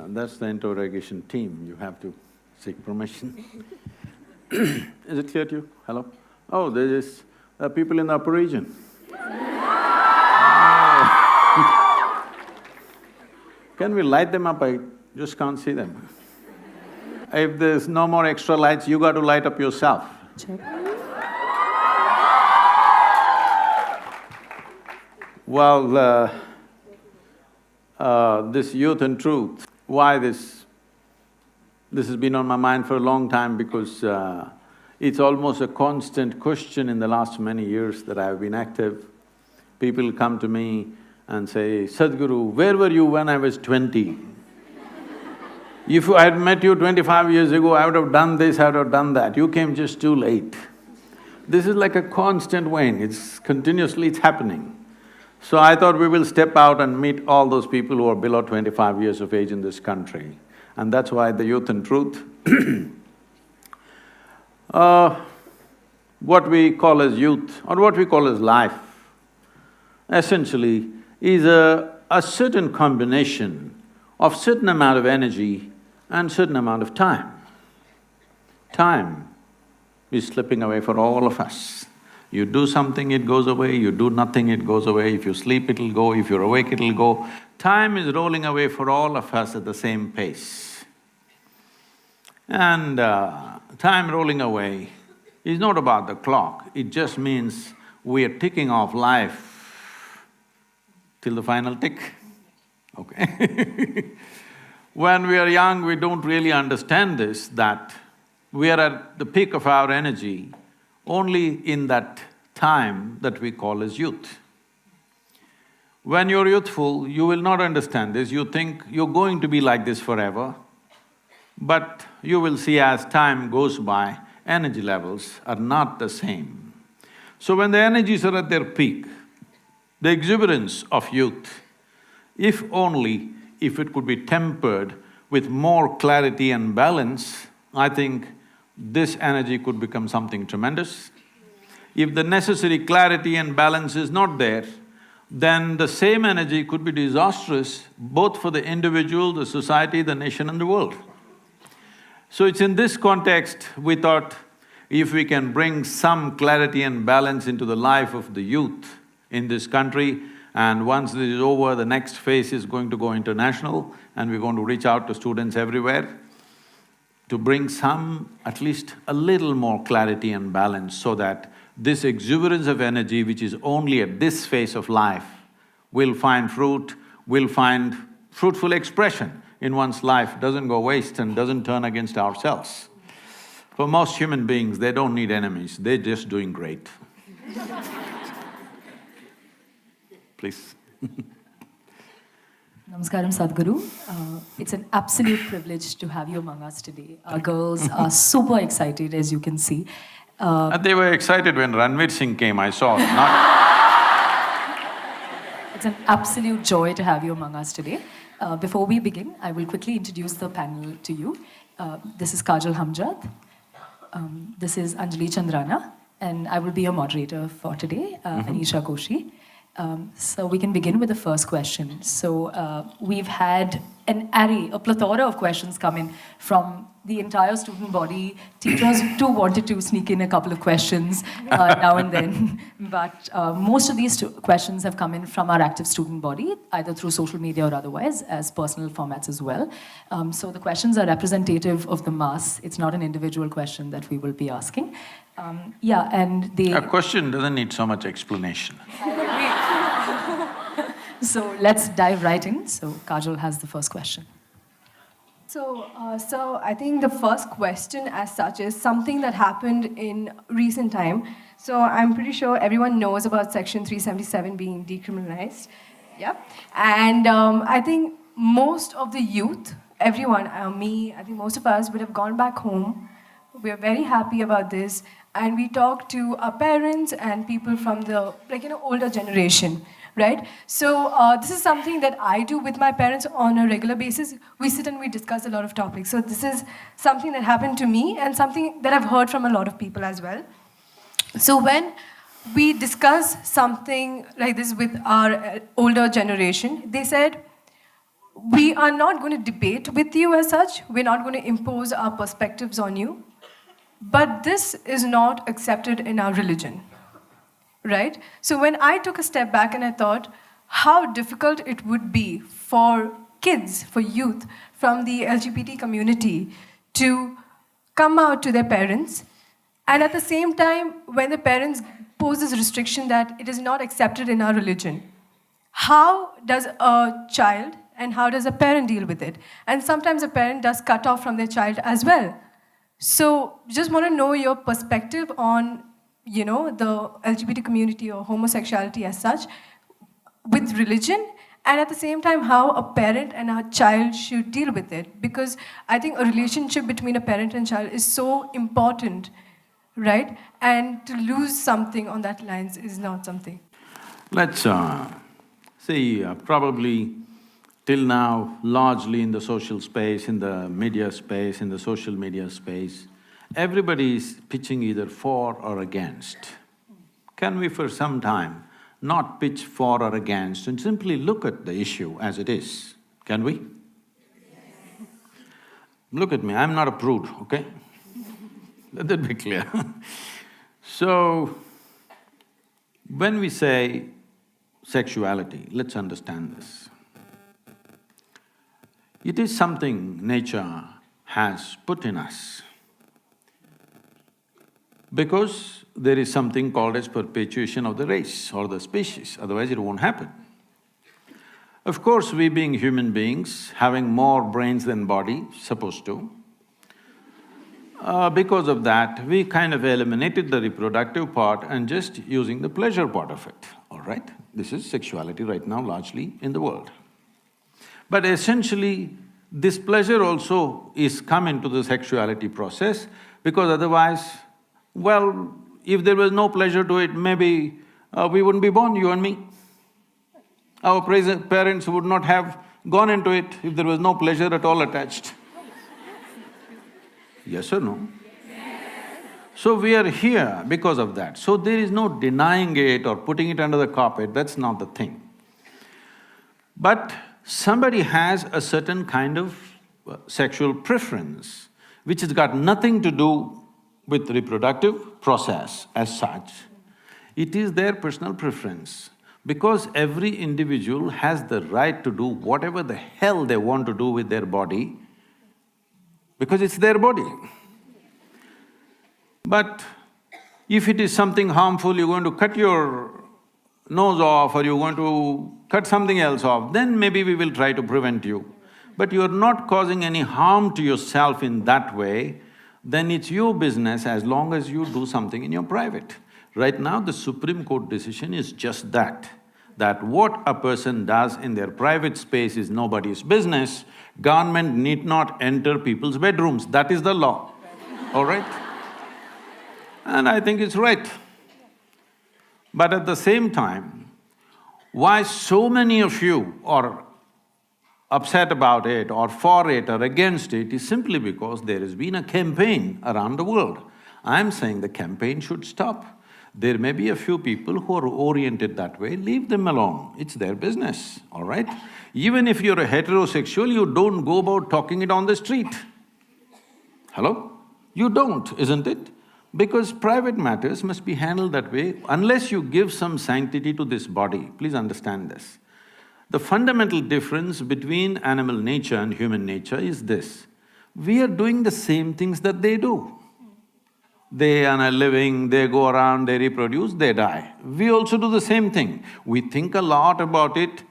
that's the interrogation team, you have to seek permission. Is it clear to you? Hello? Oh, there is people in the upper region. Can we light them up? I just can't see them. If there's no more extra lights, you got to light up yourself. Check. Well, this youth and truth, why this has been on my mind for a long time because it's almost a constant question in the last many years that I've been active. People come to me and say, Sadhguru, where were you when I was 20? If I had met you 25 years ago, I would have done this, I would have done that. You came just too late. This is like a constant vein, it's happening. So I thought we will step out and meet all those people who are below 25 years of age in this country. And that's why the Youth and Truth. What we call as youth or what we call as life, essentially is a certain combination of certain amount of energy and certain amount of time. Time is slipping away for all of us. You do something, it goes away, you do nothing, it goes away, if you sleep, it'll go, if you're awake, it'll go. Time is rolling away for all of us at the same pace. And time rolling away is not about the clock, it just means we are ticking off life till the final tick, okay? When we are young, we don't really understand this, that we are at the peak of our energy only in that time that we call as youth. When you're youthful, you will not understand this, you think you're going to be like this forever, but you will see as time goes by, energy levels are not the same. So when the energies are at their peak, the exuberance of youth, if it could be tempered with more clarity and balance, I think this energy could become something tremendous. If the necessary clarity and balance is not there, then the same energy could be disastrous both for the individual, the society, the nation and the world. So it's in this context we thought if we can bring some clarity and balance into the life of the youth in this country, and once this is over, the next phase is going to go international and we're going to reach out to students everywhere to bring some, at least a little more clarity and balance so that this exuberance of energy which is only at this phase of life will find fruit, will find fruitful expression in one's life, doesn't go waste and doesn't turn against ourselves. For most human beings, they don't need enemies, they're just doing great. Please. Namaskaram, Sadhguru. It's an absolute privilege to have you among us today. Our girls are super excited, as you can see. They were excited when Ranveer Singh came, I saw, not… It's an absolute joy to have you among us today. Before we begin, I will quickly introduce the panel to you. This is Kajal Hamjad, this is Anjali Chandrana, and I will be your moderator for today, Anisha Koshi. So we can begin with the first question. So we've had an array, a plethora of questions come in from the entire student body. Teachers too wanted to sneak in a couple of questions now and then. But most of these questions have come in from our active student body, either through social media or otherwise, as personal formats as well. So the questions are representative of the mass. It's not an individual question that we will be asking. Yeah, and they… A question doesn't need so much explanation. So let's dive right in. So Kajal has the first question. So I think the first question as such is something that happened in recent time. So I'm pretty sure everyone knows about Section 377 being decriminalized. Yep. And I think most of the youth, everyone, me, I think most of us would have gone back home. We're very happy about this. And we talk to our parents and people from the, older generation. Right? So this is something that I do with my parents on a regular basis. We sit and we discuss a lot of topics. So this is something that happened to me and something that I've heard from a lot of people as well. So when we discuss something like this with our older generation, they said, we are not going to debate with you as such, we're not going to impose our perspectives on you, but this is not accepted in our religion, right? So when I took a step back and I thought how difficult it would be for kids, for youth from the LGBT community to come out to their parents, and at the same time, when the parents pose this restriction that it is not accepted in our religion, how does a child and how does a parent deal with it? And sometimes a parent does cut off from their child as well. So just want to know your perspective on, the LGBT community or homosexuality as such with religion, and at the same time how a parent and a child should deal with it. Because I think a relationship between a parent and child is so important, right? And to lose something on that lines is not something. Let's see, probably till now, largely in the social space, in the media space, in the social media space, everybody is pitching either for or against. Can we for some time not pitch for or against and simply look at the issue as it is? Can we? Look at me, I'm not a prude, okay? Let that be clear. So, when we say sexuality, let's understand this. It is something nature has put in us because there is something called as perpetuation of the race or the species, otherwise it won't happen. Of course, we being human beings, having more brains than body, supposed to, because of that, we kind of eliminated the reproductive part and just using the pleasure part of it, all right? This is sexuality right now largely in the world. But essentially, this pleasure also is come into the sexuality process because otherwise, well, if there was no pleasure to it, maybe we wouldn't be born, you and me. Our parents would not have gone into it if there was no pleasure at all attached. Yes or no? So we are here because of that. So there is no denying it or putting it under the carpet, that's not the thing. But somebody has a certain kind of sexual preference which has got nothing to do with reproductive process as such. It is their personal preference because every individual has the right to do whatever the hell they want to do with their body because it's their body. But if it is something harmful, you're going to cut your nose off or you're going to cut something else off, then maybe we will try to prevent you. But you're not causing any harm to yourself in that way, then it's your business as long as you do something in your private. Right now, the Supreme Court decision is just that what a person does in their private space is nobody's business. Government need not enter people's bedrooms, that is the law, all right? And I think it's right. But at the same time, why so many of you are upset about it or for it or against it is simply because there has been a campaign around the world. I'm saying the campaign should stop. There may be a few people who are oriented that way, leave them alone, it's their business, all right? Even if you're a heterosexual, you don't go about talking it on the street. Hello? You don't, isn't it? Because private matters must be handled that way unless you give some sanctity to this body. Please understand this. The fundamental difference between animal nature and human nature is this: we are doing the same things that they do. They earn a living, they go around, they reproduce, they die. We also do the same thing. We think a lot about it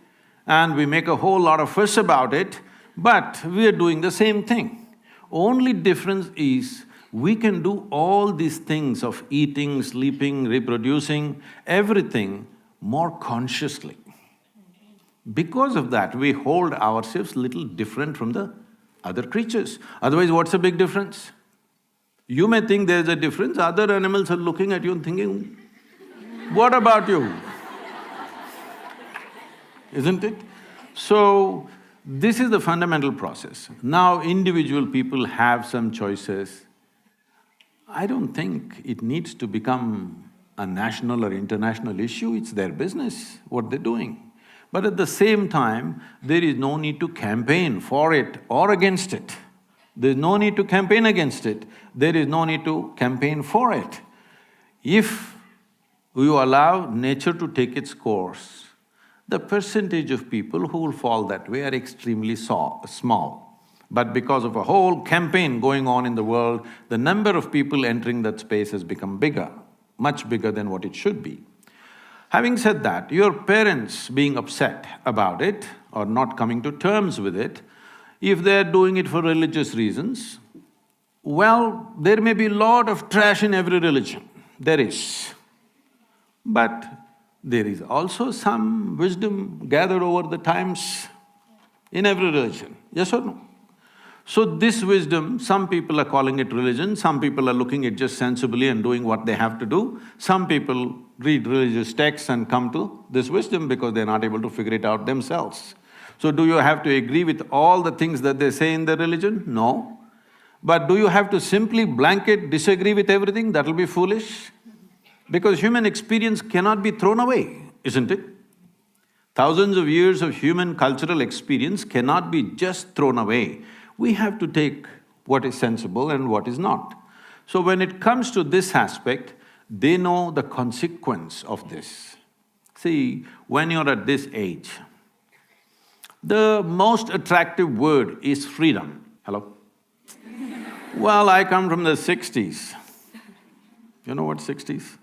and we make a whole lot of fuss about it, but we are doing the same thing. Only difference is we can do all these things of eating, sleeping, reproducing, everything more consciously. Because of that, we hold ourselves little different from the other creatures. Otherwise, what's the big difference? You may think there's a difference, other animals are looking at you and thinking, what about you? Isn't it? So, this is the fundamental process. Now, individual people have some choices. I don't think it needs to become a national or international issue, it's their business, what they're doing. But at the same time, there is no need to campaign for it or against it. There is no need to campaign against it, there is no need to campaign for it. If you allow nature to take its course, the percentage of people who will fall that way are extremely small. But because of a whole campaign going on in the world, the number of people entering that space has become bigger, much bigger than what it should be. Having said that, your parents being upset about it or not coming to terms with it, if they're doing it for religious reasons, well, there may be a lot of trash in every religion, there is. But there is also some wisdom gathered over the times in every religion, yes or no? So this wisdom, some people are calling it religion, some people are looking at just sensibly and doing what they have to do. Some people read religious texts and come to this wisdom because they're not able to figure it out themselves. So do you have to agree with all the things that they say in the religion? No. But do you have to simply blanket disagree with everything? That'll be foolish. Because human experience cannot be thrown away, isn't it? Thousands of years of human cultural experience cannot be just thrown away. We have to take what is sensible and what is not. So when it comes to this aspect, they know the consequence of this. See, when you're at this age, the most attractive word is freedom. Hello? Well, I come from the 60s. You know what 60s?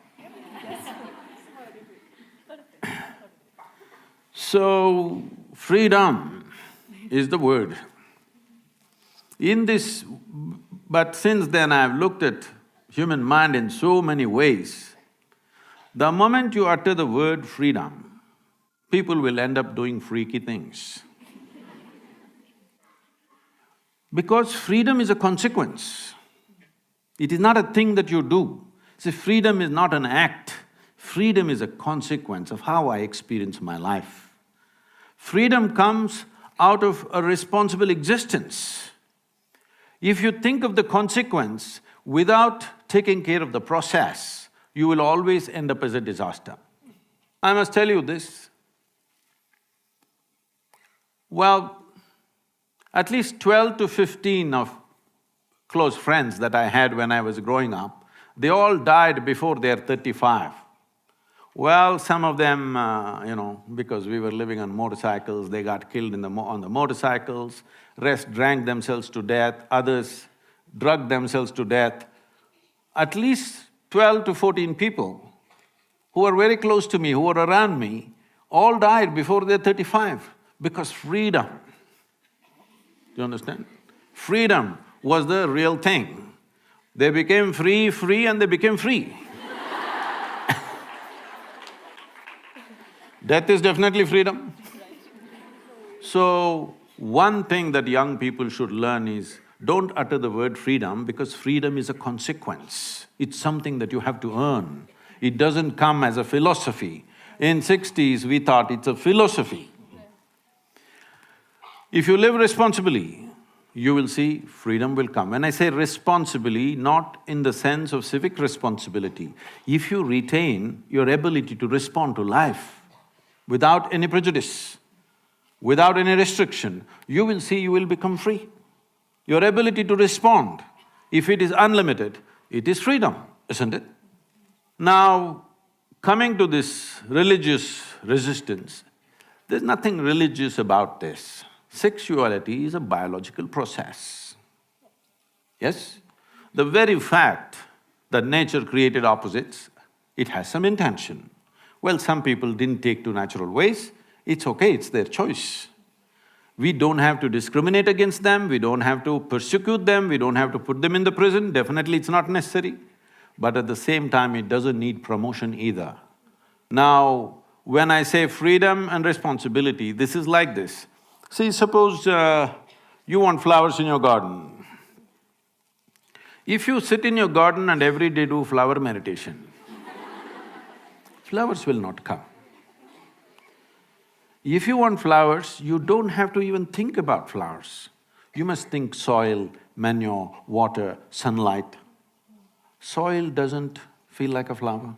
So, freedom is the word. In this… but since then I've looked at human mind in so many ways. The moment you utter the word freedom, people will end up doing freaky things. Because freedom is a consequence. It is not a thing that you do. See, freedom is not an act, freedom is a consequence of how I experience my life. Freedom comes out of a responsible existence. If you think of the consequence without taking care of the process, you will always end up as a disaster. I must tell you this. Well, at least 12 to 15 of close friends that I had when I was growing up, they all died before they're 35. Well, some of them, because we were living on motorcycles, they got killed on the motorcycles, rest drank themselves to death, others drugged themselves to death. At least 12 to 14 people who were very close to me, who were around me, all died before they're 35 because freedom. Do you understand? Freedom was the real thing. They became free and they became free. Death is definitely freedom. So, one thing that young people should learn is, don't utter the word freedom because freedom is a consequence. It's something that you have to earn. It doesn't come as a philosophy. In 60s, we thought it's a philosophy. If you live responsibly, you will see freedom will come. When I say responsibly, not in the sense of civic responsibility, if you retain your ability to respond to life without any prejudice, without any restriction, you will see you will become free. Your ability to respond, if it is unlimited, it is freedom, isn't it? Now, coming to this religious resistance, there's nothing religious about this. Sexuality is a biological process. Yes? The very fact that nature created opposites, it has some intention. Well, some people didn't take to natural ways, it's okay, it's their choice. We don't have to discriminate against them, we don't have to persecute them, we don't have to put them in the prison, definitely it's not necessary. But at the same time, it doesn't need promotion either. Now, when I say freedom and responsibility, this is like this. See, suppose you want flowers in your garden. If you sit in your garden and every day do flower meditation, flowers will not come. If you want flowers, you don't have to even think about flowers. You must think soil, manure, water, sunlight. Soil doesn't feel like a flower,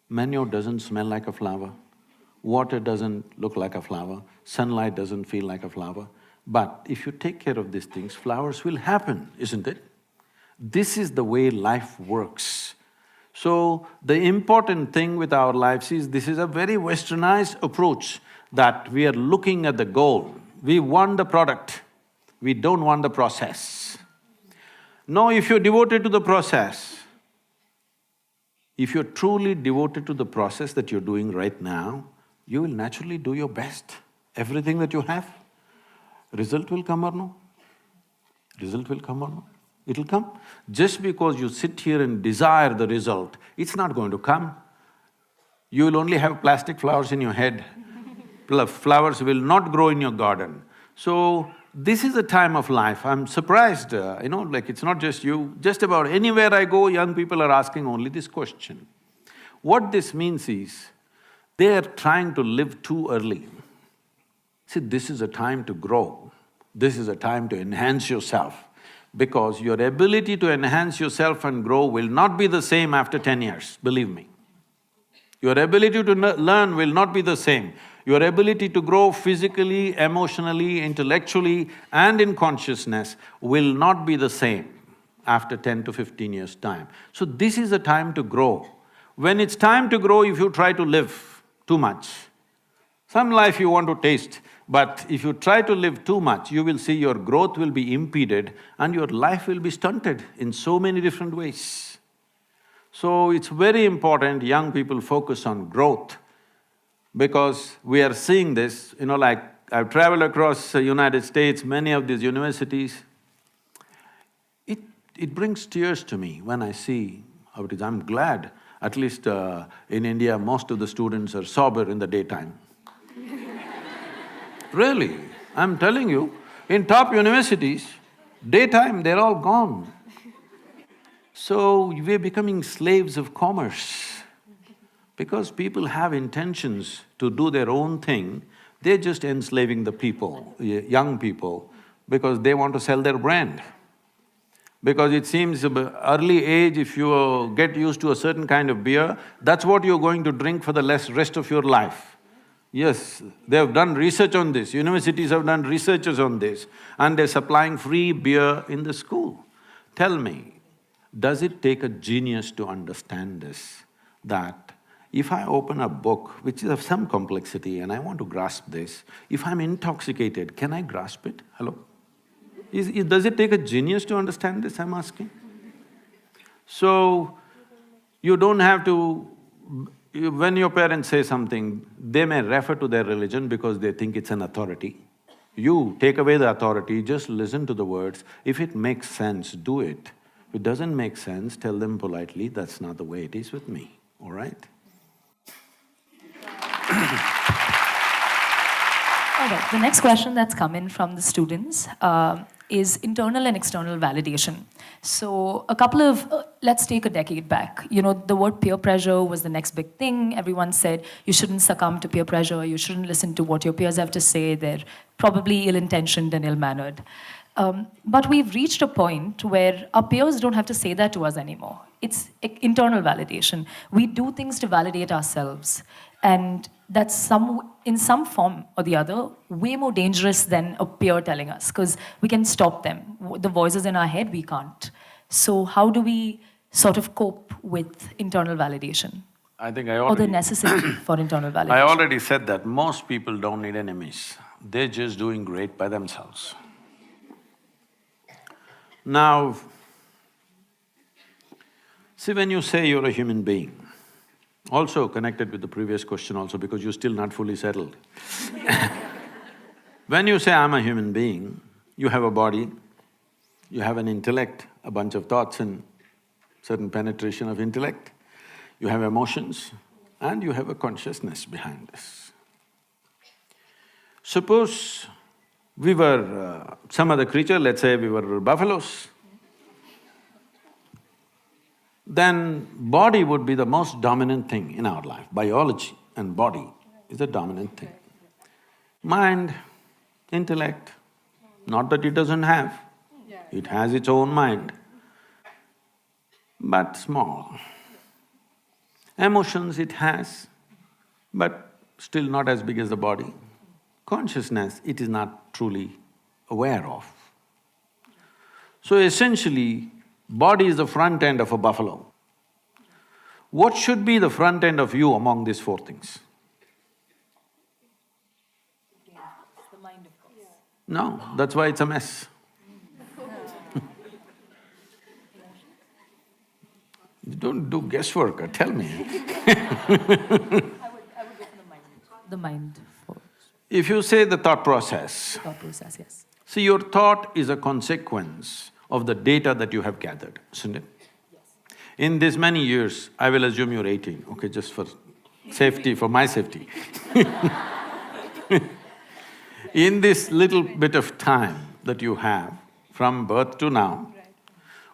manure doesn't smell like a flower, water doesn't look like a flower, sunlight doesn't feel like a flower. But if you take care of these things, flowers will happen, isn't it? This is the way life works. So, the important thing with our lives is, this is a very westernized approach that we are looking at the goal. We want the product, we don't want the process. Now, if you're devoted to the process, if you're truly devoted to the process that you're doing right now, you will naturally do your best, everything that you have. Result will come or no? Result will come or no? It'll come. Just because you sit here and desire the result, it's not going to come. You will only have plastic flowers in your head. Flowers will not grow in your garden. So, this is a time of life. I'm surprised, like it's not just you, just about anywhere I go, young people are asking only this question. What this means is, they are trying to live too early. See, this is a time to grow, this is a time to enhance yourself, because your ability to enhance yourself and grow will not be the same after 10 years, believe me. Your ability to learn will not be the same. Your ability to grow physically, emotionally, intellectually and in consciousness will not be the same after 10 to 15 years' time. So this is a time to grow. When it's time to grow, if you try to live too much, some life you want to taste, but if you try to live too much, you will see your growth will be impeded and your life will be stunted in so many different ways. So it's very important young people focus on growth, because we are seeing this, like I've traveled across the United States, many of these universities. It brings tears to me when I see how it is. I'm glad, at least in India, most of the students are sober in the daytime. Really, I'm telling you, in top universities, daytime they're all gone. So we're becoming slaves of commerce. Because people have intentions to do their own thing, they're just enslaving the people, young people, because they want to sell their brand. Because it seems early age, if you get used to a certain kind of beer, that's what you're going to drink for the rest of your life. Yes, they have done research on this, universities have done researches on this, and they're supplying free beer in the school. Tell me, does it take a genius to understand this, that if I open a book which is of some complexity and I want to grasp this, if I'm intoxicated, can I grasp it? Hello? Does it take a genius to understand this, I'm asking? So, you don't have to… when your parents say something, they may refer to their religion because they think it's an authority. You take away the authority, just listen to the words. If it makes sense, do it. If it doesn't make sense, tell them politely, that's not the way it is with me, all right? All right, the next question that's come in from the students is internal and external validation. So let's take a decade back. The word peer pressure was the next big thing. Everyone said, you shouldn't succumb to peer pressure, you shouldn't listen to what your peers have to say, they're probably ill-intentioned and ill-mannered. But we've reached a point where our peers don't have to say that to us anymore. It's internal validation. We do things to validate ourselves. And that's in some form or the other, way more dangerous than a peer telling us, because we can stop them. The voices in our head, we can't. So how do we sort of cope with internal validation? I think or the necessity for internal validation? I already said that most people don't need enemies. They're just doing great by themselves. Now, see, when you say you're a human being, also connected with the previous question also, because you're still not fully settled. When you say, I'm a human being, you have a body, you have an intellect, a bunch of thoughts and certain penetration of intellect, you have emotions, and you have a consciousness behind this. Suppose we were some other creature, let's say we were buffaloes, then body would be the most dominant thing in our life. Biology and body is the dominant thing. Mind, intellect, not that it doesn't have, it has its own mind, but small. Emotions it has, but still not as big as the body. Consciousness, it is not truly aware of. So essentially, body is the front end of a buffalo. What should be the front end of you among these four things? The mind, of course. No, that's why it's a mess. Don't do guesswork, tell me. I would go for the mind. The mind for If you say the thought process, thought process, yes. see, your thought is a consequence of the data that you have gathered, isn't it? Yes. In this many years, I will assume you're 18, okay, just for safety, for my safety. In this little bit of time that you have, from birth to now,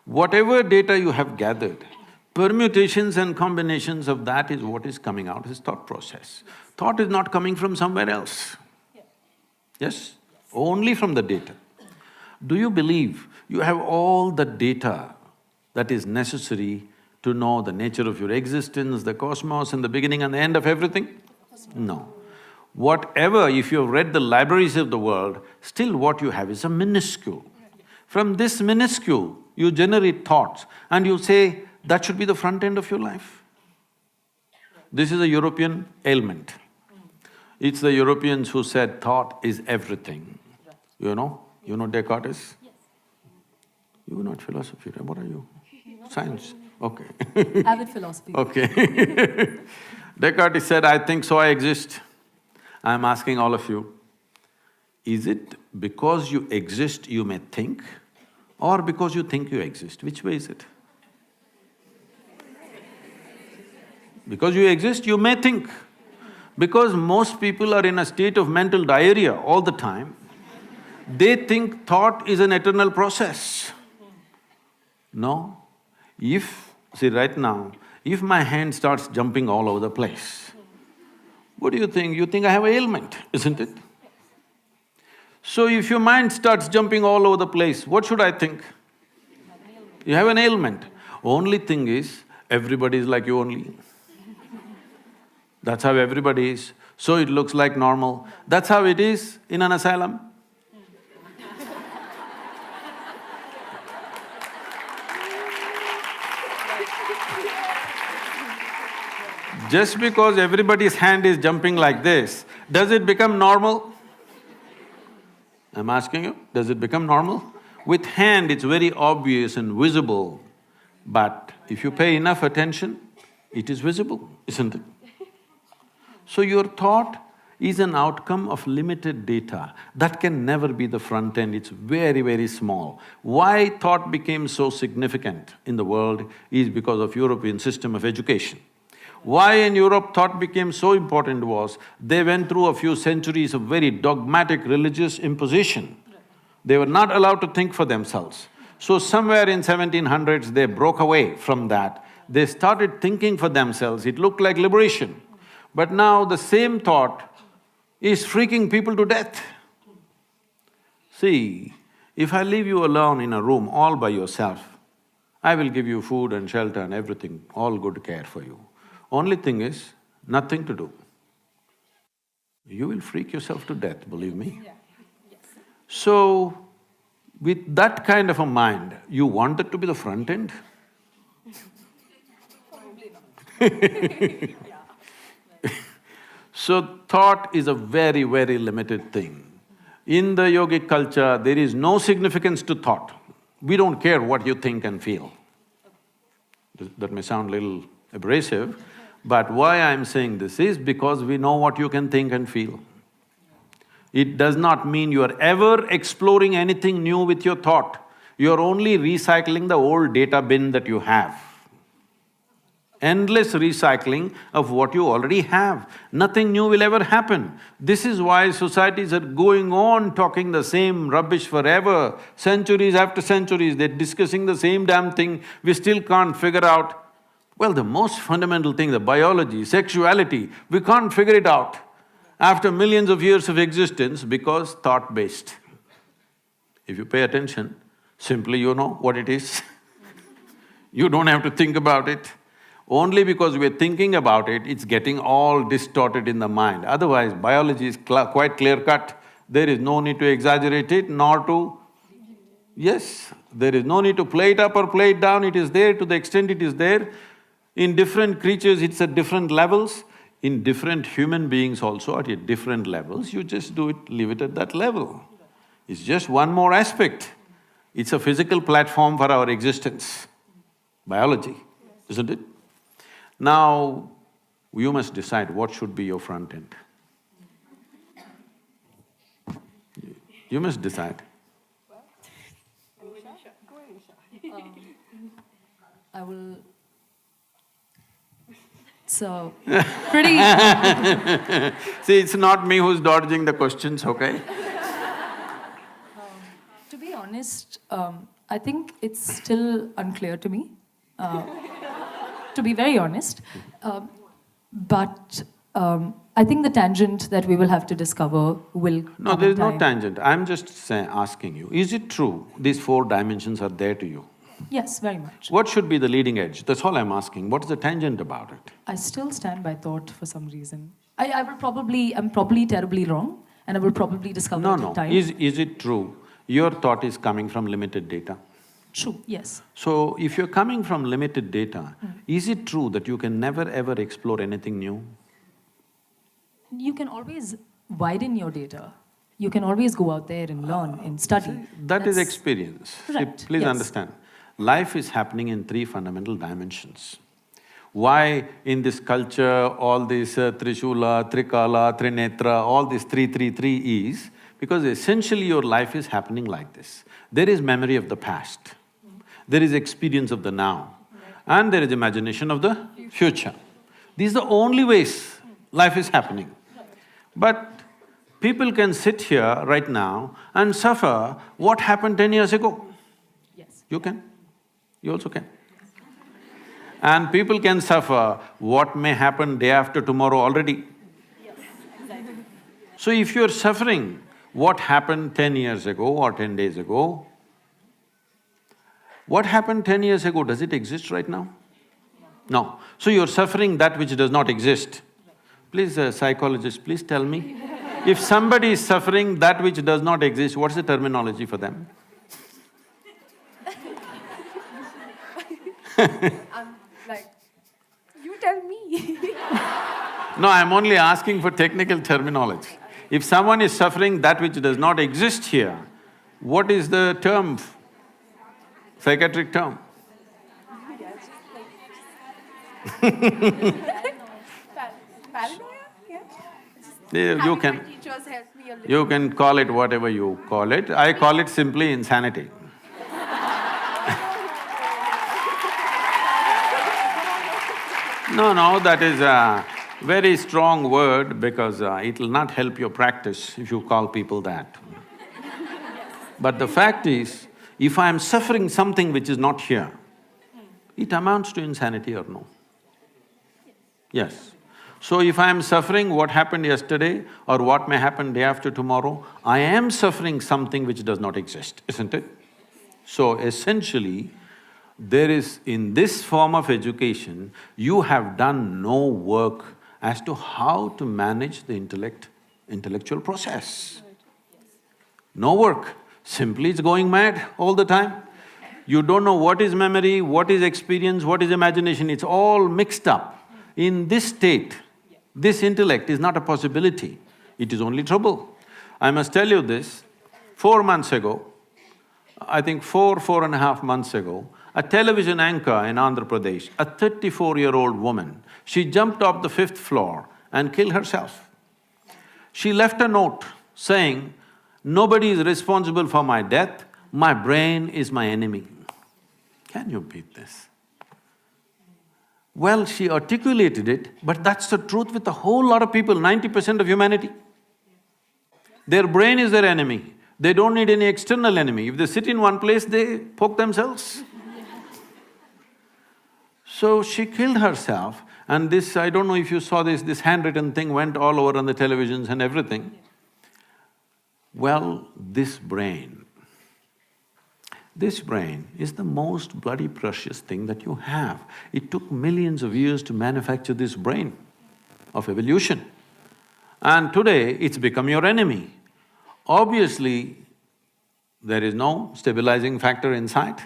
whatever data you have gathered, permutations and combinations of that is what is coming out as thought process. Thought is not coming from somewhere else. Yes? Only from the data. Do you believe you have all the data that is necessary to know the nature of your existence, the cosmos and the beginning and the end of everything? No. Whatever, if you've read the libraries of the world, still what you have is a minuscule. From this minuscule, you generate thoughts and you say, that should be the front end of your life. This is a European ailment. It's the Europeans who said thought is everything. You know Descartes is? Yes. You are not philosophy, right? What are you? Science, okay. Avid philosophy. Okay. Descartes said, I think so I exist. I'm asking all of you, is it because you exist you may think, or because you think you exist? Which way is it? Because you exist, you may think. Because most people are in a state of mental diarrhea all the time, they think thought is an eternal process. No. See right now, if my hand starts jumping all over the place, what do you think? You think I have an ailment, isn't it? So if your mind starts jumping all over the place, what should I think? You have an ailment. Only thing is, everybody is like you only. That's how everybody is, so it looks like normal. That's how it is in an asylum. Just because everybody's hand is jumping like this, does it become normal? I'm asking you, does it become normal? With hand, it's very obvious and visible, but if you pay enough attention, it is visible, isn't it? So your thought is an outcome of limited data. That can never be the front end, it's very, very small. Why thought became so significant in the world is because of European system of education. Why in Europe thought became so important was, they went through a few centuries of very dogmatic religious imposition. They were not allowed to think for themselves. So somewhere in 1700s, they broke away from that. They started thinking for themselves, it looked like liberation. But now the same thought is freaking people to death. See, if I leave you alone in a room all by yourself, I will give you food and shelter and everything, all good care for you. Only thing is, nothing to do. You will freak yourself to death, believe me. So, with that kind of a mind, you want it to be the front end? So, thought is a very, very limited thing. In the yogic culture, there is no significance to thought. We don't care what you think and feel. That may sound a little abrasive, but why I'm saying this is because we know what you can think and feel. It does not mean you are ever exploring anything new with your thought. You're only recycling the old data bin that you have. Endless recycling of what you already have. Nothing new will ever happen. This is why societies are going on talking the same rubbish forever. Centuries after centuries, they're discussing the same damn thing. We still can't figure out, well, the most fundamental thing, the biology, sexuality, we can't figure it out after millions of years of existence because thought-based. If you pay attention, simply you know what it is. You don't have to think about it. Only because we're thinking about it, it's getting all distorted in the mind. Otherwise, biology is quite clear-cut. There is no need to exaggerate it, nor to… Yes, there is no need to play it up or play it down, it is there to the extent it is there. In different creatures, it's at different levels. In different human beings also at different levels, you just do it, leave it at that level. It's just one more aspect. It's a physical platform for our existence, biology, isn't it? Now, you must decide what should be your front end. You must decide. I will… So, pretty… See, it's not me who's dodging the questions, okay? To be honest, I think it's still unclear to me, to be very honest. But I think the tangent that we will have to discover will No, come there in is no time. tangent. I'm just asking you, is it true these four dimensions are there to you? Yes, very much. What should be the leading edge? That's all I'm asking. What is the tangent about it? I still stand by thought for some reason. I'm probably terribly wrong, and I will probably discover No, it in no. time. Is it true your thought is coming from limited data? True, yes. So, if you're coming from limited data, is it true that you can never ever explore anything new? You can always widen your data. You can always go out there and learn and study. That is That's experience. See, correct, please yes. understand, life is happening in three fundamental dimensions. Why in this culture all this Trishula, Trikala, Trinetra, all this three is, because essentially your life is happening like this. There is memory of the past, there is experience of the now, and there is imagination of the future. These are the only ways life is happening. But people can sit here right now and suffer what happened 10 years ago. Yes. You can, you also can. And people can suffer what may happen day after tomorrow already. Yes, exactly. So if you're suffering what happened 10 years ago or 10 days ago, what happened 10 years ago, does it exist right now? No. So you're suffering that which does not exist. Please, psychologist, please tell me, if somebody is suffering that which does not exist, what's the terminology for them? I'm like, you tell me. No, I'm only asking for technical terminology. If someone is suffering that which does not exist here, what is the term, psychiatric term? Paranoia? Yeah. Yeah, you can… Teachers help me a little. You can call it whatever you call it. I call it simply insanity. No, that is a very strong word because it'll not help your practice if you call people that. But the fact is, if I'm suffering something which is not here, it amounts to insanity or no? Yes. So if I am suffering what happened yesterday or what may happen day after tomorrow, I am suffering something which does not exist, isn't it? So essentially, there is… in this form of education, you have done no work as to how to manage the intellectual process. No work, simply it's going mad all the time. You don't know what is memory, what is experience, what is imagination, it's all mixed up. In this state, this intellect is not a possibility, it is only trouble. I must tell you this, 4 months ago, I think 4.5 months ago, a television anchor in Andhra Pradesh, a 34-year-old woman, she jumped off the 5th floor and killed herself. She left a note saying, "Nobody is responsible for my death, my brain is my enemy." Can you beat this? Well, she articulated it, but that's the truth with a whole lot of people, 90% of humanity. Their brain is their enemy. They don't need any external enemy. If they sit in one place, they poke themselves. So she killed herself, and this… I don't know if you saw this handwritten thing went all over on the televisions and everything. Well, this brain, This brain is the most bloody precious thing that you have. It took millions of years to manufacture this brain of evolution. And today, it's become your enemy. Obviously, there is no stabilizing factor inside.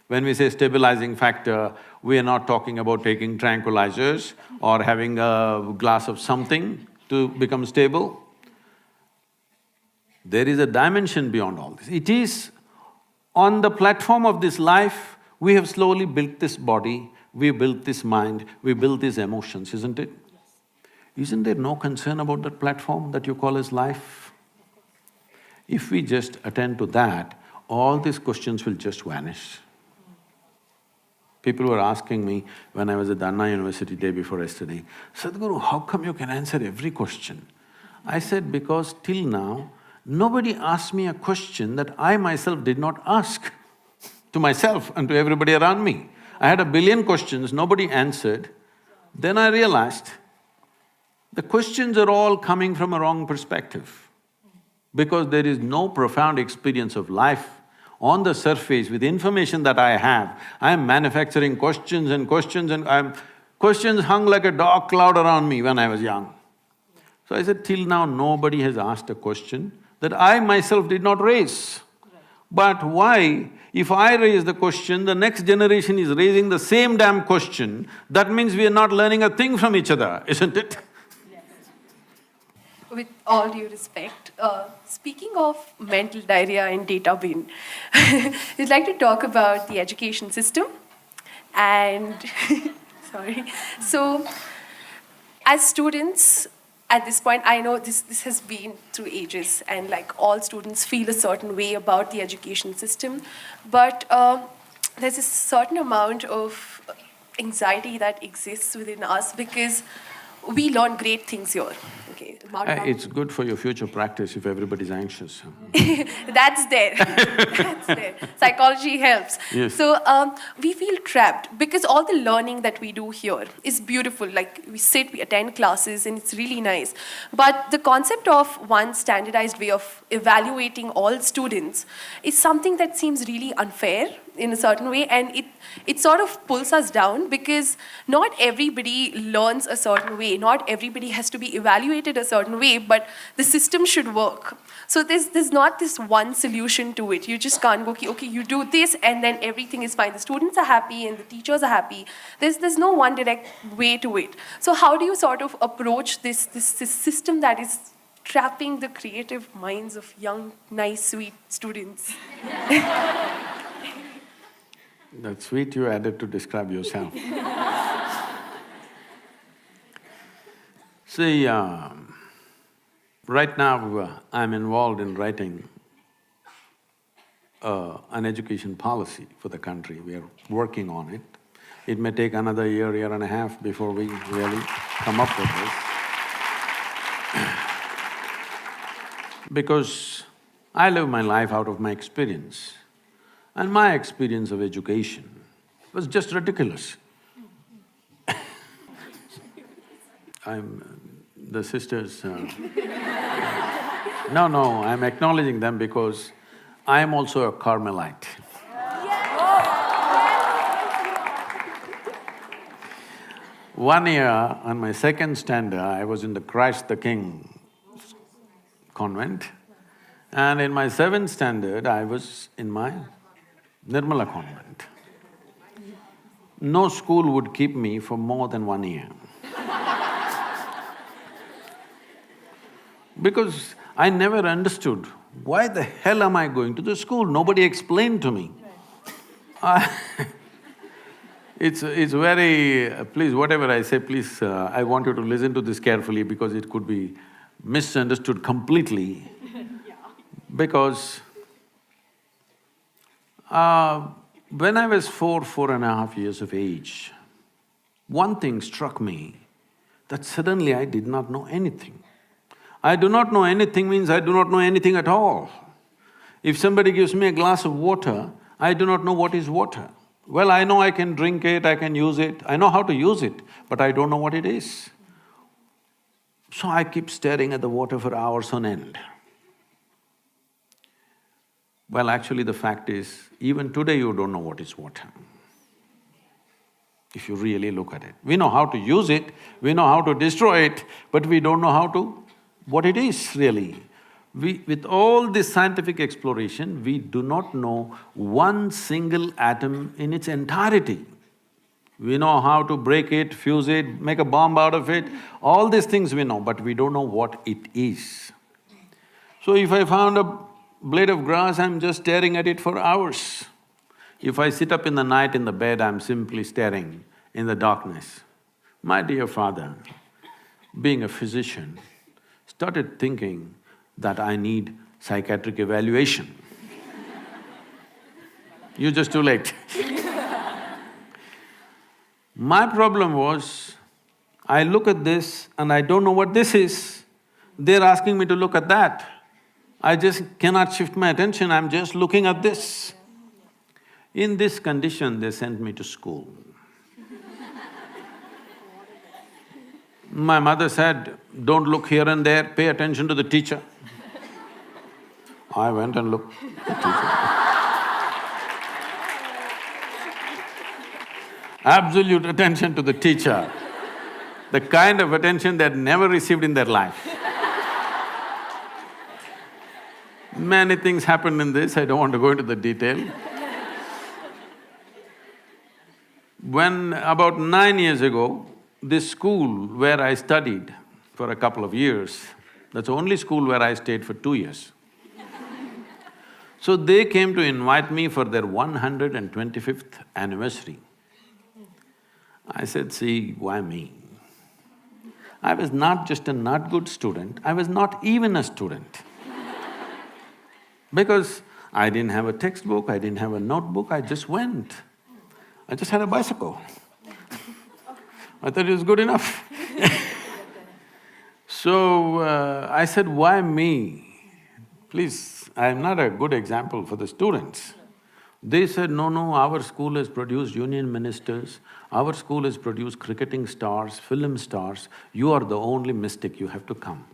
When we say stabilizing factor, we are not talking about taking tranquilizers or having a glass of something to become stable. There is a dimension beyond all this. It is on the platform of this life, we have slowly built this body, we built this mind, we built these emotions, isn't it? Isn't there no concern about that platform that you call as life? If we just attend to that, all these questions will just vanish. People were asking me when I was at Anna University day before yesterday, Sadhguru, how come you can answer every question? I said, because till now, nobody asked me a question that I myself did not ask to myself and to everybody around me. I had a billion questions, nobody answered. Then I realized the questions are all coming from a wrong perspective. Because there is no profound experience of life on the surface with information that I have, I am manufacturing questions and questions hung like a dark cloud around me when I was young. So I said, till now nobody has asked a question that I myself did not raise. But why? If I raise the question, the next generation is raising the same damn question, that means we are not learning a thing from each other, isn't it? With all due respect, speaking of mental diarrhea and data bin, I'd like to talk about the education system and sorry. So, as students, at this point, I know this has been through ages and like all students feel a certain way about the education system, but there's a certain amount of anxiety that exists within us because we learn great things here. Okay, It's good for your future practice if everybody's anxious. That's there. That's there. Psychology helps. Yes. So we feel trapped because all the learning that we do here is beautiful. Like we sit, we attend classes, and it's really nice. But the concept of one standardized way of evaluating all students is something that seems really unfair in a certain way, and it sort of pulls us down because not everybody learns a certain way, not everybody has to be evaluated a certain way, but the system should work. So there's not this one solution to it. You just can't go, okay, you do this and then everything is fine. The students are happy and the teachers are happy. There's no one direct way to it. So how do you sort of approach this system that is trapping the creative minds of young, nice, sweet students? That's sweet you added to describe yourself. See, right now I'm involved in writing an education policy for the country. We are working on it. It may take another year and a half before we really come up with this. Because I live my life out of my experience. And my experience of education was just ridiculous. The sisters… No, I'm acknowledging them because I am also a Carmelite. One year, on my second standard, I was in the Christ the King convent, and in my seventh standard, I was in my Nirmala convent. No school would keep me for more than 1 year. Because I never understood, why the hell am I going to the school? Nobody explained to me. It's very… please, whatever I say, please, I want you to listen to this carefully because it could be misunderstood completely. Because when I was 4.5 years of age, one thing struck me, that suddenly I did not know anything. I do not know anything means I do not know anything at all. If somebody gives me a glass of water, I do not know what is water. Well, I know I can drink it, I can use it, I know how to use it, but I don't know what it is. So I keep staring at the water for hours on end. Well, actually the fact is, even today you don't know what is water, if you really look at it. We know how to use it, we know how to destroy it, but we don't know how to… what it is really. With all this scientific exploration, we do not know one single atom in its entirety. We know how to break it, fuse it, make a bomb out of it, all these things we know, but we don't know what it is. So if I found a blade of grass, I'm just staring at it for hours. If I sit up in the night in the bed, I'm simply staring in the darkness. My dear father, being a physician, started thinking that I need psychiatric evaluation. You're just too late. My problem was, I look at this and I don't know what this is. They're asking me to look at that. I just cannot shift my attention, I'm just looking at this. In this condition, they sent me to school. My mother said, don't look here and there, pay attention to the teacher. I went and looked at the teacher. Absolute attention to the teacher, the kind of attention they'd never received in their life. Many things happened in this, I don't want to go into the detail. When about 9 years ago, this school where I studied for a couple of years, that's the only school where I stayed for 2 years. So they came to invite me for their 125th anniversary. I said, see, why me? I was not just a not good student, I was not even a student. Because I didn't have a textbook, I didn't have a notebook, I just went. I just had a bicycle. I thought it was good enough. So, I said, why me? Please, I'm not a good example for the students. They said, no, our school has produced union ministers, our school has produced cricketing stars, film stars, you are the only mystic, you have to come.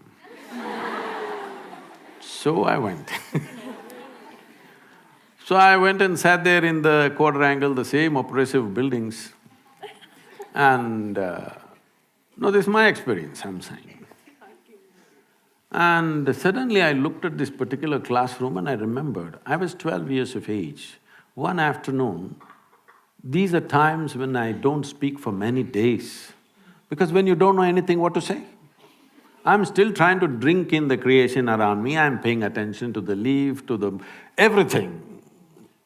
So I went. So I went and sat there in the quadrangle, the same oppressive buildings, and no, this is my experience, I'm saying. And suddenly I looked at this particular classroom and I remembered, I was 12 years of age. One afternoon, these are times when I don't speak for many days, because when you don't know anything what to say. I'm still trying to drink in the creation around me, I'm paying attention to the leaf, to the… everything.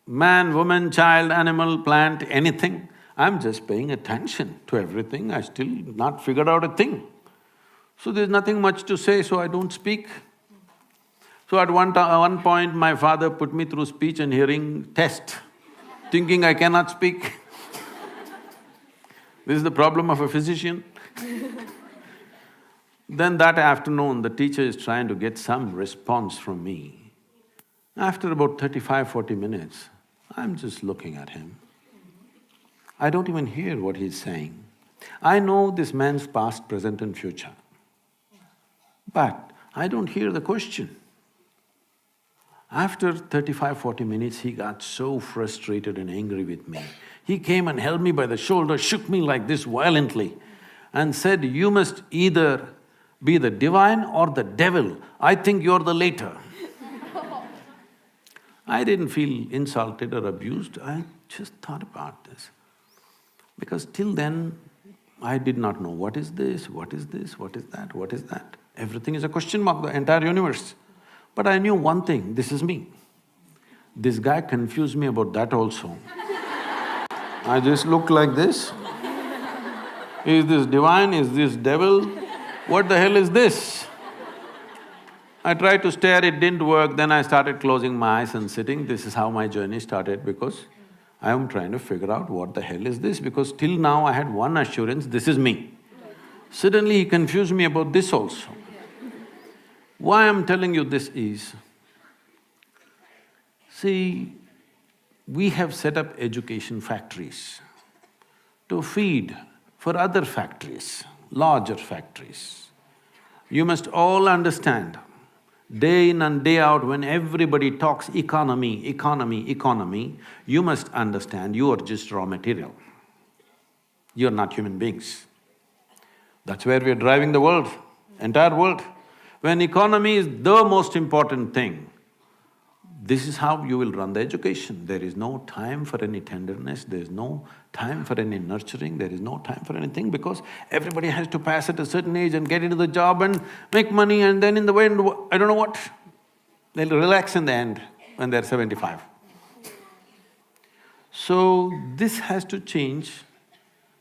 Man, woman, child, animal, plant, anything. I'm just paying attention to everything, I still not figured out a thing. So there's nothing much to say, so I don't speak. So at one point, my father put me through speech and hearing test, thinking I cannot speak. This is the problem of a physician. Then that afternoon, the teacher is trying to get some response from me. After about 35–40 minutes, I'm just looking at him. I don't even hear what he's saying. I know this man's past, present and future, but I don't hear the question. After 35–40 minutes, he got so frustrated and angry with me. He came and held me by the shoulder, shook me like this violently and said, you must either be the divine or the devil. I think you're the later. I didn't feel insulted or abused, I just thought about this. Because till then, I did not know what is this, what is this, what is that, what is that. Everything is a question mark, the entire universe. But I knew one thing, this is me. This guy confused me about that also. I just looked like this. Is this divine, is this devil? What the hell is this? I tried to stare, it didn't work, then I started closing my eyes and sitting. This is how my journey started, because I am trying to figure out what the hell is this, because till now I had one assurance, this is me. Suddenly he confused me about this also. Why I'm telling you this is, see, we have set up education factories to feed for other factories, larger factories. You must all understand, Day in and day out, when everybody talks economy, economy, economy, you must understand you are just raw material. You're not human beings. That's where we're driving the world, entire world. When economy is the most important thing, this is how you will run the education. There is no time for any tenderness, there is no time for any nurturing, there is no time for anything because everybody has to pass at a certain age and get into the job and make money and then in the end, I don't know what, they'll relax in the end when they're 75. So, this has to change,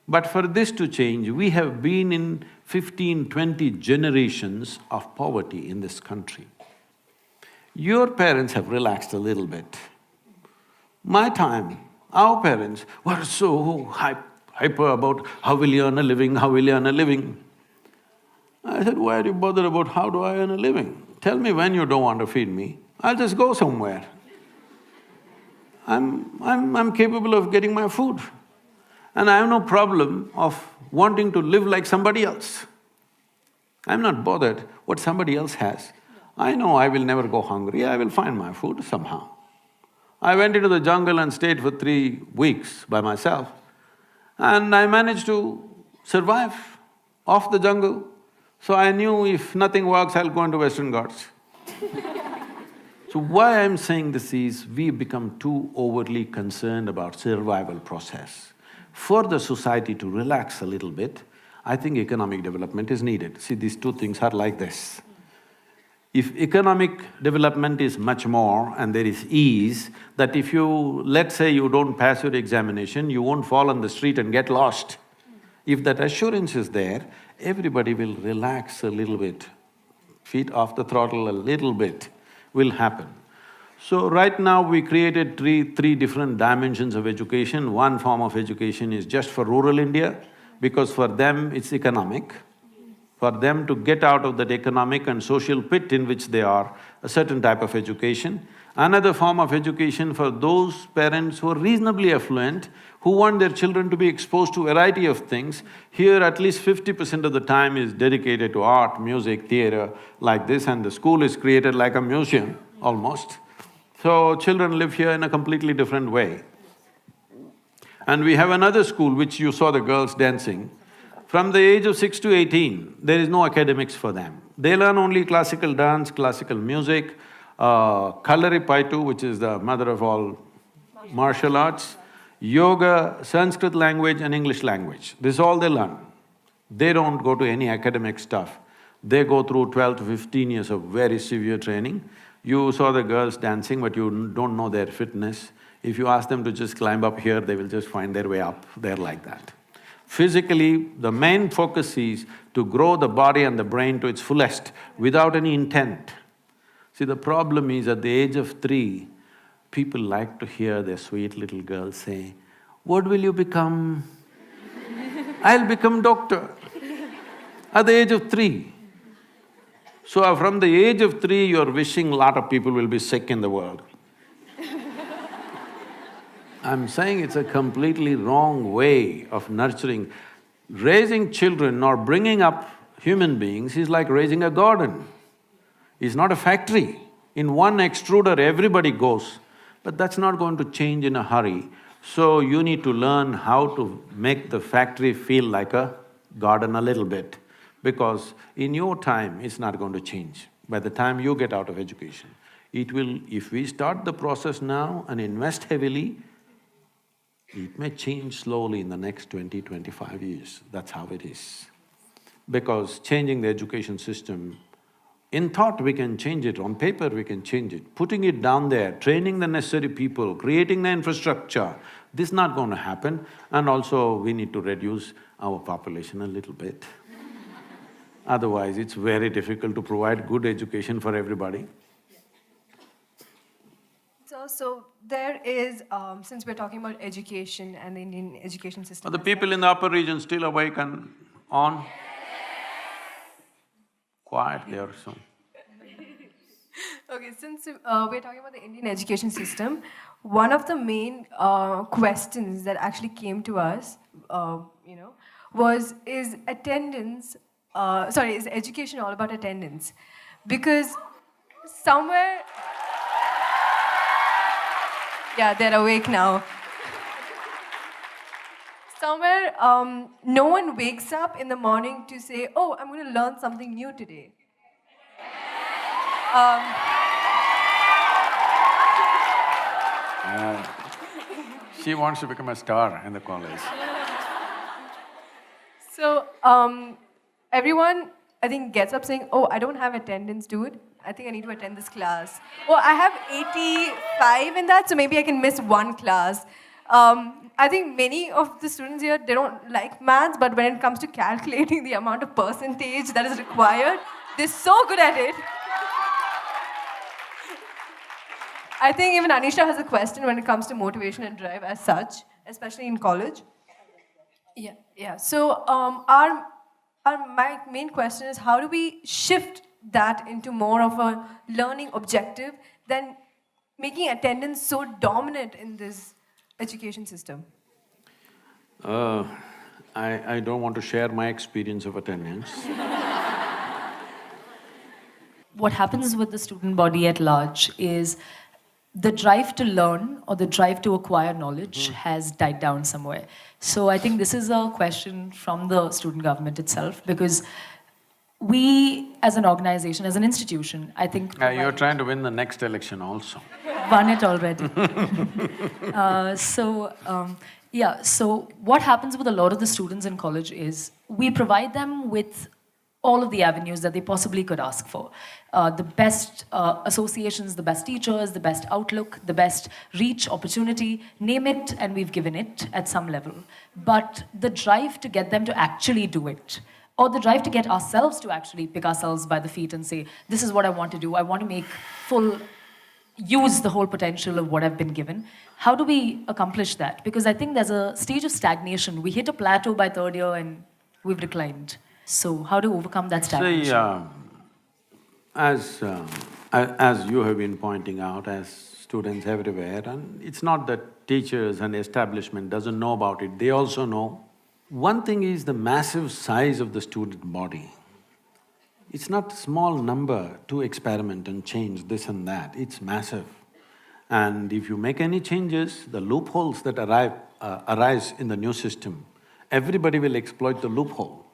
but for this to change, we have been in 15, 20 generations of poverty in this country. Your parents have relaxed a little bit. My time, our parents were so hyper about how will you earn a living, how will you earn a living. I said, why are you bothered about how do I earn a living? Tell me when you don't want to feed me, I'll just go somewhere. I'm capable of getting my food. And I have no problem of wanting to live like somebody else. I'm not bothered what somebody else has. I know I will never go hungry, I will find my food somehow. I went into the jungle and stayed for 3 weeks by myself and I managed to survive off the jungle. So I knew if nothing works, I'll go into Western Ghats. So why I'm saying this is, we become too overly concerned about survival process. For the society to relax a little bit, I think economic development is needed. See, these two things are like this. If economic development is much more and there is ease, that if you… let's say you don't pass your examination, you won't fall on the street and get lost. If that assurance is there, everybody will relax a little bit, feet off the throttle a little bit will happen. So right now we created three different dimensions of education. One form of education is just for rural India, because for them it's economic. For them to get out of that economic and social pit in which they are, a certain type of education. Another form of education for those parents who are reasonably affluent, who want their children to be exposed to a variety of things. Here at least 50% of the time is dedicated to art, music, theatre, like this, and the school is created like a museum, almost. So children live here in a completely different way. And we have another school which you saw the girls dancing. From the age of 6 to 18, there is no academics for them. They learn only classical dance, classical music, Kalaripaitu, which is the mother of all martial arts, yoga, Sanskrit language and English language. This is all they learn. They don't go to any academic stuff. They go through 12 to 15 years of very severe training. You saw the girls dancing, but you don't know their fitness. If you ask them to just climb up here, they will just find their way up, they're like that. Physically, the main focus is to grow the body and the brain to its fullest without any intent. See, the problem is at the age of 3, people like to hear their sweet little girls say, "What will you become?" "I'll become doctor." At the age of 3. So from the age of 3, you're wishing a lot of people will be sick in the world. I'm saying it's a completely wrong way of nurturing. Raising children or bringing up human beings is like raising a garden. It's not a factory. In one extruder, everybody goes, but that's not going to change in a hurry. So you need to learn how to make the factory feel like a garden a little bit, because in your time, it's not going to change. By the time you get out of education, it will… if we start the process now and invest heavily, it may change slowly in the next 20, 25 years, that's how it is. Because changing the education system, in thought we can change it, on paper we can change it. Putting it down there, training the necessary people, creating the infrastructure, this is not going to happen. And also we need to reduce our population a little bit. Otherwise it's very difficult to provide good education for everybody. So there is, since we're talking about education and the Indian education system… Are the people in the upper region still awake and on? Quiet, they are so… Okay, since we're talking about the Indian education system, one of the main questions that actually came to us, was, is attendance… is education all about attendance? Because… somewhere… Yeah, they're awake now. Somewhere, no one wakes up in the morning to say, oh, I'm going to learn something new today. She wants to become a star in the college. So, everyone, I think, gets up saying, oh, I don't have attendance, dude. I think I need to attend this class. Oh, I have 85 in that, so maybe I can miss one class. I think many of the students here, they don't like maths, but when it comes to calculating the amount of percentage that is required, they're so good at it. I think even Anisha has a question when it comes to motivation and drive as such, especially in college. Yeah. So my main question is, how do we shift that into more of a learning objective than making attendance so dominant in this education system? I don't want to share my experience of attendance. What happens with the student body at large is the drive to learn or the drive to acquire knowledge has died down somewhere. So I think this is a question from the student government itself, because we as an organization, as an institution, I think… You're trying to win the next election also. Won it already. So what happens with a lot of the students in college is we provide them with all of the avenues that they possibly could ask for. The best associations, the best teachers, the best outlook, the best reach, opportunity, name it, and we've given it at some level. But the drive to get them to actually do it, or the drive to get ourselves to actually pick ourselves by the feet and say, this is what I want to do, I want to make use the whole potential of what I've been given. How do we accomplish that? Because I think there's a stage of stagnation. We hit a plateau by third year and we've declined. So how to overcome that stagnation? See, as you have been pointing out, as students everywhere, and it's not that teachers and establishment doesn't know about it, they also know. One thing is the massive size of the student body. It's not a small number to experiment and change this and that, it's massive. And if you make any changes, the loopholes that arise in the new system, everybody will exploit the loophole.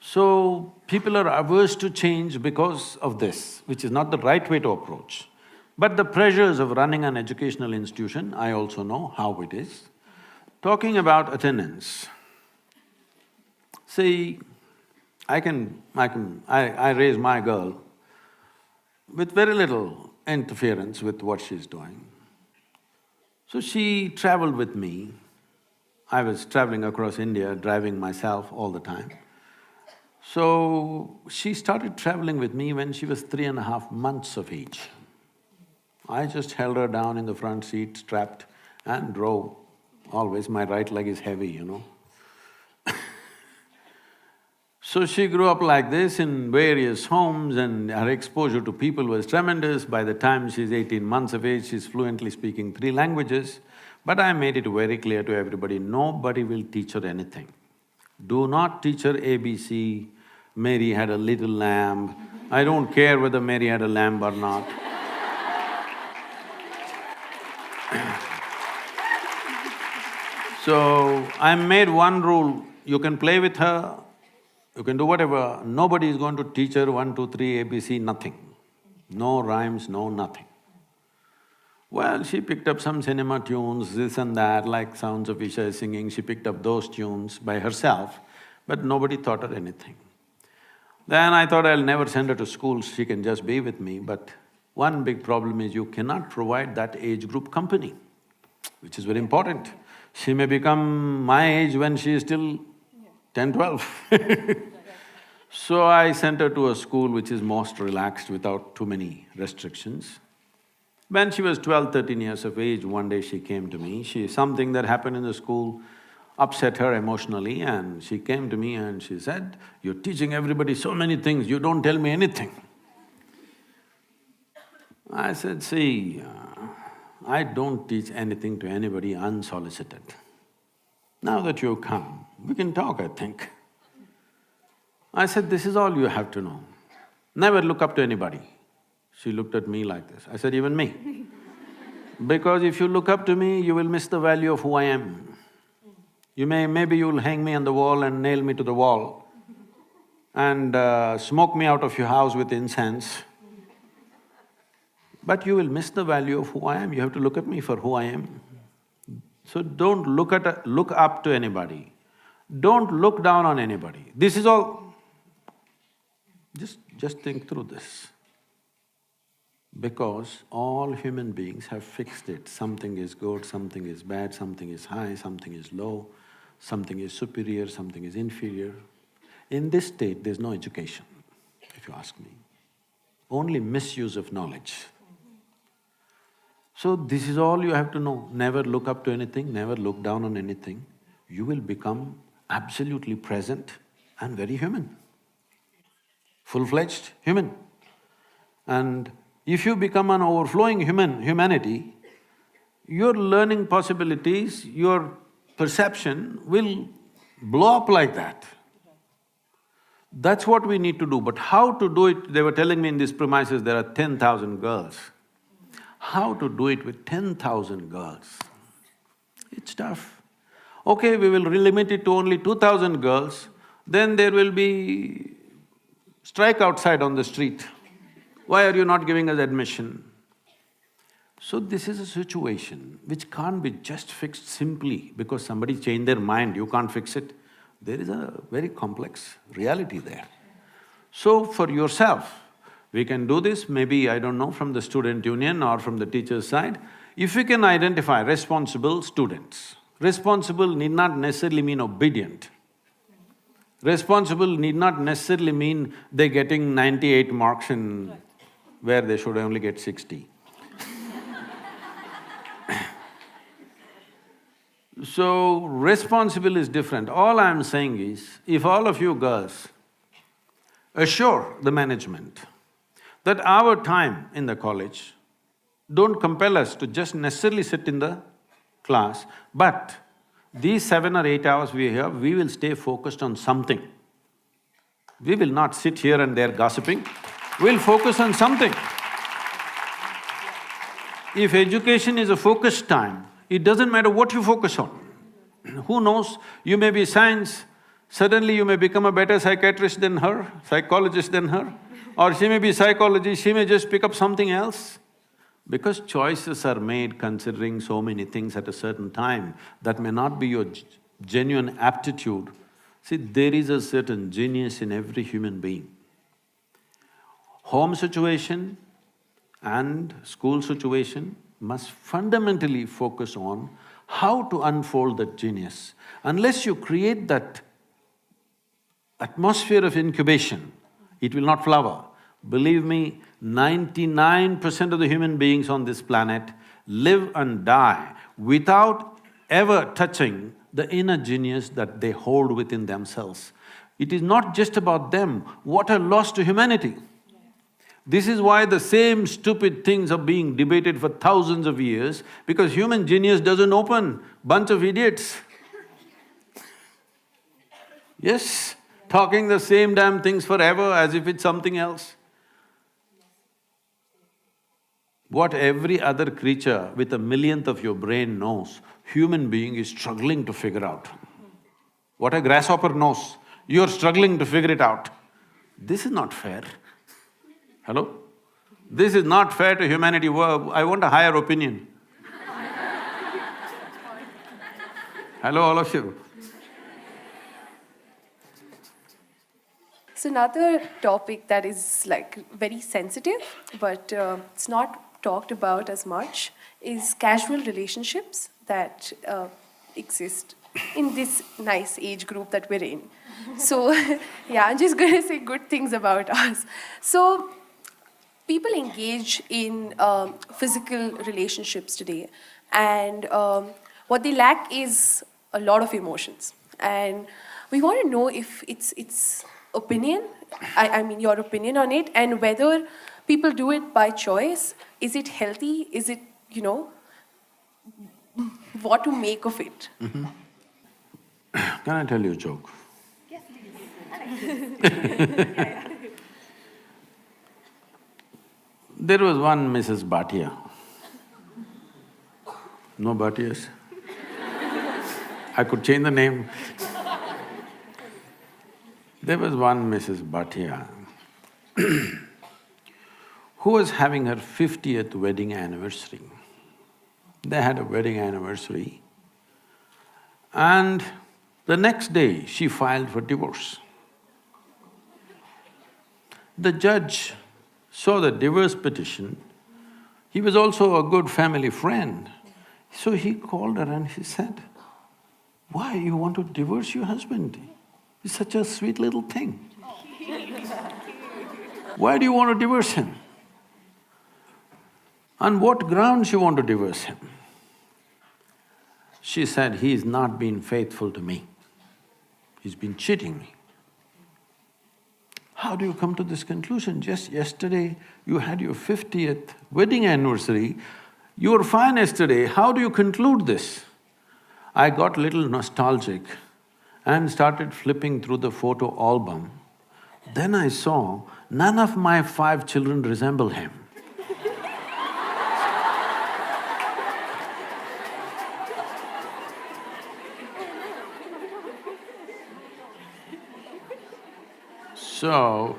So, people are averse to change because of this, which is not the right way to approach. But the pressures of running an educational institution, I also know how it is. Talking about attendance, see, I raise my girl with very little interference with what she's doing. So she traveled with me. I was traveling across India, driving myself all the time. So she started traveling with me when she was 3.5 months of age. I just held her down in the front seat, strapped, and drove. Always my right leg is heavy, you know. So she grew up like this in various homes and her exposure to people was tremendous. By the time she's 18 months of age, she's fluently speaking 3 languages. But I made it very clear to everybody, nobody will teach her anything. Do not teach her ABC, Mary had a little lamb. I don't care whether Mary had a lamb or not. So, I made one rule, you can play with her, you can do whatever, nobody is going to teach her 1, 2, 3, ABC, nothing. No rhymes, no nothing. Well, she picked up some cinema tunes, this and that, like sounds of Isha singing, she picked up those tunes by herself, but nobody taught her anything. Then I thought I'll never send her to school, she can just be with me, but one big problem is you cannot provide that age group company, which is very important. She may become my age when she is still 10, 12. So I sent her to a school which is most relaxed without too many restrictions. When she was 12, 13 years of age, one day she came to me. Something that happened in the school upset her emotionally and she came to me and she said, "You're teaching everybody so many things, you don't tell me anything." I said, "See, I don't teach anything to anybody unsolicited. Now that you've come, we can talk, I think." I said, "This is all you have to know. Never look up to anybody. She looked at me like this. I said, even me. Because if you look up to me, you will miss the value of who I am. Maybe you'll hang me on the wall and nail me to the wall and smoke me out of your house with incense. But you will miss the value of who I am. You have to look at me for who I am. So don't look up to anybody. Don't look down on anybody. This is all… Just think through this. Because all human beings have fixed it. Something is good, something is bad, something is high, something is low, something is superior, something is inferior. In this state, there's no education, if you ask me. Only misuse of knowledge. So this is all you have to know. Never look up to anything, never look down on anything. You will become absolutely present and very human. Full-fledged human. And if you become an overflowing humanity, your learning possibilities, your perception will blow up like that. That's what we need to do. But how to do it, they were telling me in these premises there are 10,000 girls. How to do it with 10,000 girls? It's tough. Okay, we will limit it to only 2,000 girls, then there will be strike outside on the street. Why are you not giving us admission? So this is a situation which can't be just fixed simply because somebody changed their mind, you can't fix it. There is a very complex reality there. So for yourself, we can do this, maybe, I don't know, from the student union or from the teacher's side. If we can identify responsible students, responsible need not necessarily mean obedient. Responsible need not necessarily mean they're getting 98 marks in where they should only get 60. So, responsible is different. All I'm saying is, if all of you girls assure the management that our time in the college, don't compel us to just necessarily sit in the class, but these 7 or 8 hours we have, we will stay focused on something. We will not sit here and there gossiping, we'll focus on something. If education is a focused time, it doesn't matter what you focus on. Who knows, you may be science, suddenly you may become a better psychiatrist than her, psychologist than her, or she may be psychology, she may just pick up something else. Because choices are made considering so many things at a certain time, that may not be your genuine aptitude. See, there is a certain genius in every human being. Home situation and school situation must fundamentally focus on how to unfold that genius. Unless you create that atmosphere of incubation, it will not flower. Believe me, 99% of the human beings on this planet live and die without ever touching the inner genius that they hold within themselves. It is not just about them, what a loss to humanity. This is why the same stupid things are being debated for thousands of years, because human genius doesn't open, bunch of idiots. Yes, talking the same damn things forever as if it's something else. What every other creature with a millionth of your brain knows, human being is struggling to figure out. What a grasshopper knows, you're struggling to figure it out. This is not fair. Hello? This is not fair to humanity. I want a higher opinion. Hello, all of you. So another topic that is like very sensitive, but it's not talked about as much, is casual relationships that exist in this nice age group that we're in. So yeah, I'm just going to say good things about us. So people engage in physical relationships today, and what they lack is a lot of emotions. And we want to know if it's opinion, I mean your opinion on it, and whether people do it by choice. Is it healthy? Is it, what to make of it? Mm-hmm. Can I tell you a joke? Yes, please. There was one Mrs. Bhatia. No Bhatias? I could change the name. There was one Mrs. Bhatia who was having her 50th wedding anniversary. They had a wedding anniversary and the next day she filed for divorce. The judge saw the divorce petition. He was also a good family friend. So he called her and he said, "Why you want to divorce your husband? He's such a sweet little thing. Why do you want to divorce him? On what grounds you want to divorce him?" She said, "He's not been faithful to me. He's been cheating me." How do you come to this conclusion? Just yesterday you had your 50th wedding anniversary, you were fine yesterday, how do you conclude this? I got little nostalgic and started flipping through the photo album. Then I saw none of my 5 children resemble him. So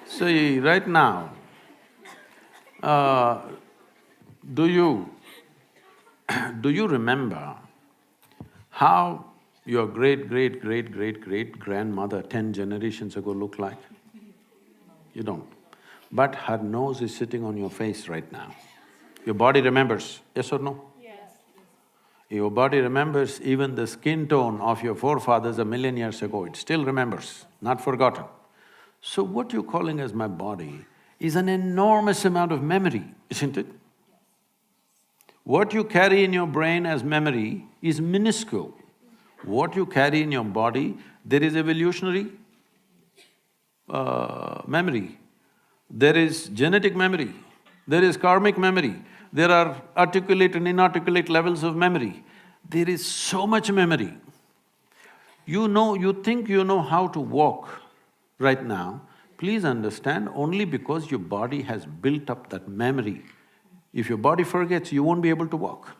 so right now, do you remember how your great-great-great-great-great-grandmother 10 generations ago looked like? You don't. But her nose is sitting on your face right now. Your body remembers, yes or no? Your body remembers even the skin tone of your forefathers 1,000,000 years ago, it still remembers, not forgotten. So what you're calling as my body is an enormous amount of memory, isn't it? What you carry in your brain as memory is minuscule. What you carry in your body, there is evolutionary memory, there is genetic memory, there is karmic memory, there are articulate and inarticulate levels of memory. There is so much memory. You think you know how to walk right now, please understand, only because your body has built up that memory. If your body forgets, you won't be able to walk.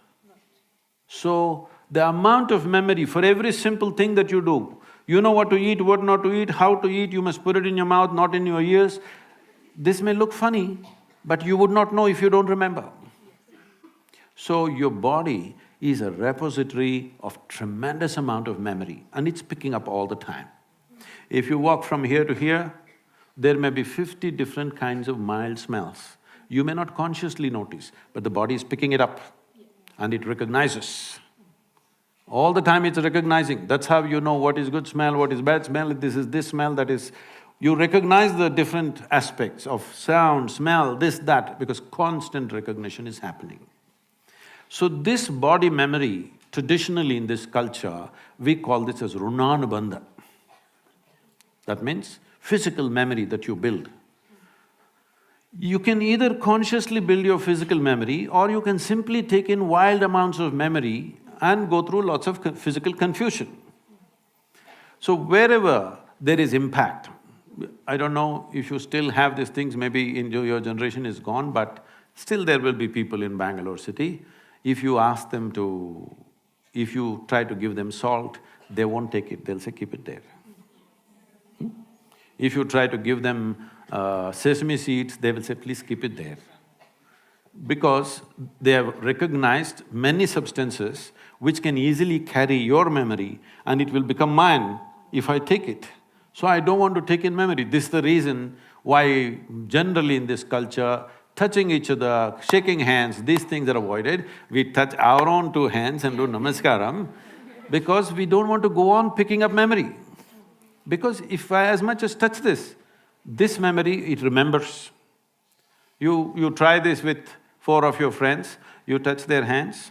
So, the amount of memory for every simple thing that you do, you know what to eat, what not to eat, how to eat, you must put it in your mouth, not in your ears. This may look funny, but you would not know if you don't remember. So your body is a repository of tremendous amount of memory and it's picking up all the time. If you walk from here to here, there may be 50 different kinds of mild smells. You may not consciously notice, but the body is picking it up and it recognizes. All the time it's recognizing, that's how you know what is good smell, what is bad smell, this is this smell, that is… You recognize the different aspects of sound, smell, this, that, because constant recognition is happening. So this body memory, traditionally in this culture, we call this as runanubandha. That means physical memory that you build. You can either consciously build your physical memory or you can simply take in wild amounts of memory and go through lots of physical confusion. So wherever there is impact, I don't know if you still have these things, maybe in your generation is gone, but still there will be people in Bangalore city. If you ask them to… if you try to give them salt, they won't take it, they'll say, keep it there. If you try to give them sesame seeds, they will say, please keep it there. Because they have recognized many substances which can easily carry your memory and it will become mine if I take it. So I don't want to take in memory. This is the reason why generally in this culture, touching each other, shaking hands, these things are avoided. We touch our own 2 hands and do namaskaram because we don't want to go on picking up memory. Because if I as much as touch this memory, it remembers. You try this with 4 of your friends, you touch their hands.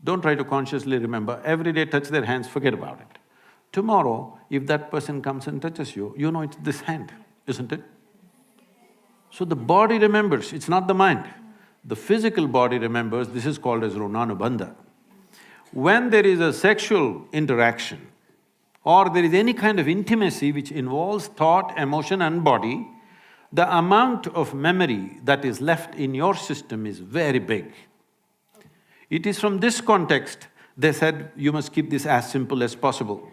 Don't try to consciously remember, every day touch their hands, forget about it. Tomorrow, if that person comes and touches you, you know it's this hand, isn't it? So the body remembers, it's not the mind. The physical body remembers, this is called as runanubandha. When there is a sexual interaction, or there is any kind of intimacy which involves thought, emotion and body, the amount of memory that is left in your system is very big. It is from this context they said you must keep this as simple as possible.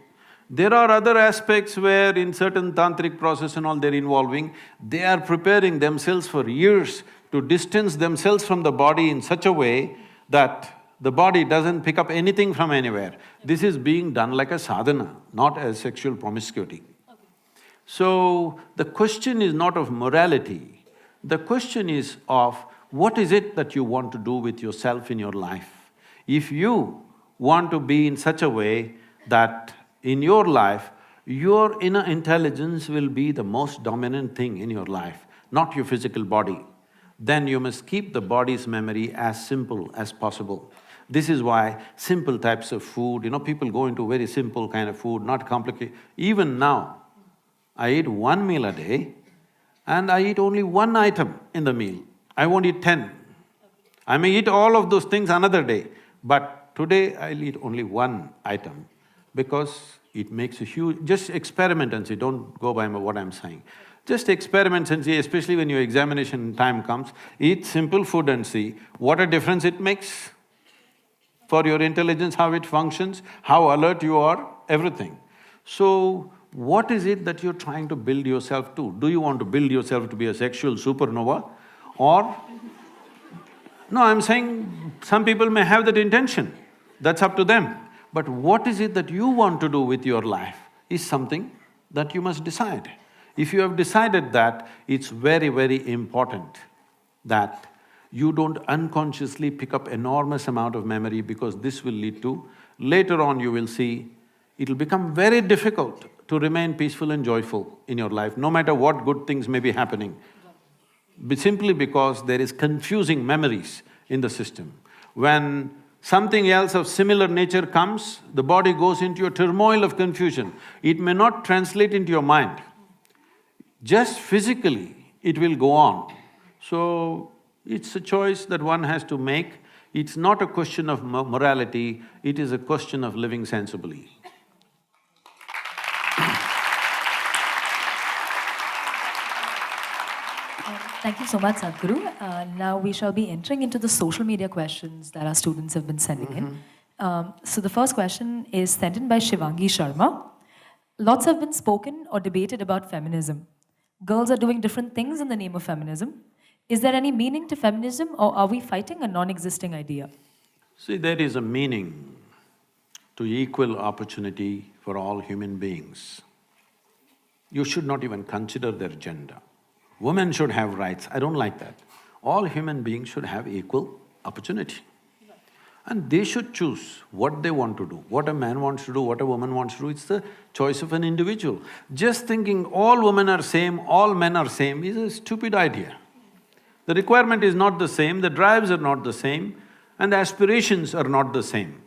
There are other aspects where in certain tantric process and all they're involving, they are preparing themselves for years to distance themselves from the body in such a way that the body doesn't pick up anything from anywhere. This is being done like a sadhana, not as sexual promiscuity. So, the question is not of morality, the question is of what is it that you want to do with yourself in your life. If you want to be in such a way that in your life, your inner intelligence will be the most dominant thing in your life, not your physical body, then you must keep the body's memory as simple as possible. This is why simple types of food, people go into very simple kind of food, not complicated. Even now, I eat one meal a day and I eat only one item in the meal. I won't eat 10. I may eat all of those things another day, but today I'll eat only one item because it makes a huge… Just experiment and see, don't go by what I'm saying. Just experiment and see, especially when your examination time comes, eat simple food and see what a difference it makes for your intelligence, how it functions, how alert you are, everything. So, what is it that you're trying to build yourself to? Do you want to build yourself to be a sexual supernova or… No, I'm saying some people may have that intention, that's up to them. But what is it that you want to do with your life is something that you must decide. If you have decided that, it's very, very important that you don't unconsciously pick up enormous amount of memory because this will lead to… Later on you will see, it'll become very difficult to remain peaceful and joyful in your life, no matter what good things may be happening. Simply because there is confusing memories in the system. When something else of similar nature comes, the body goes into a turmoil of confusion. It may not translate into your mind. Just physically, it will go on. So, it's a choice that one has to make. It's not a question of morality, it is a question of living sensibly. Thank you so much, Sadhguru. Now we shall be entering into the social media questions that our students have been sending in. So the first question is sent in by Shivangi Sharma. Lots have been spoken or debated about feminism. Girls are doing different things in the name of feminism. Is there any meaning to feminism or are we fighting a non-existing idea? See, there is a meaning to equal opportunity for all human beings. You should not even consider their gender. Women should have rights, I don't like that. All human beings should have equal opportunity. And they should choose what they want to do. What a man wants to do, what a woman wants to do, it's the choice of an individual. Just thinking all women are same, all men are same is a stupid idea. The requirement is not the same, the drives are not the same, and the aspirations are not the same.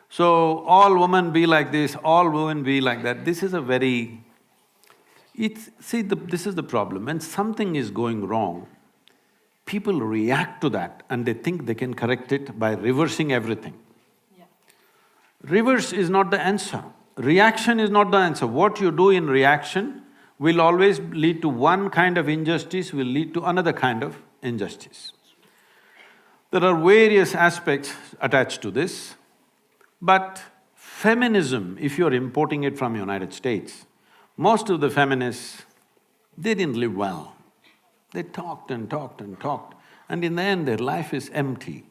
So, all women be like this, all women be like that, this is a very… this is the problem, when something is going wrong, people react to that and they think they can correct it by reversing everything. Yeah. Reverse is not the answer, reaction is not the answer. What you do in reaction will always lead to one kind of injustice, will lead to another kind of injustice. There are various aspects attached to this, but feminism, if you're importing it from United States, most of the feminists, they didn't live well. They talked and talked and talked, and in the end their life is empty.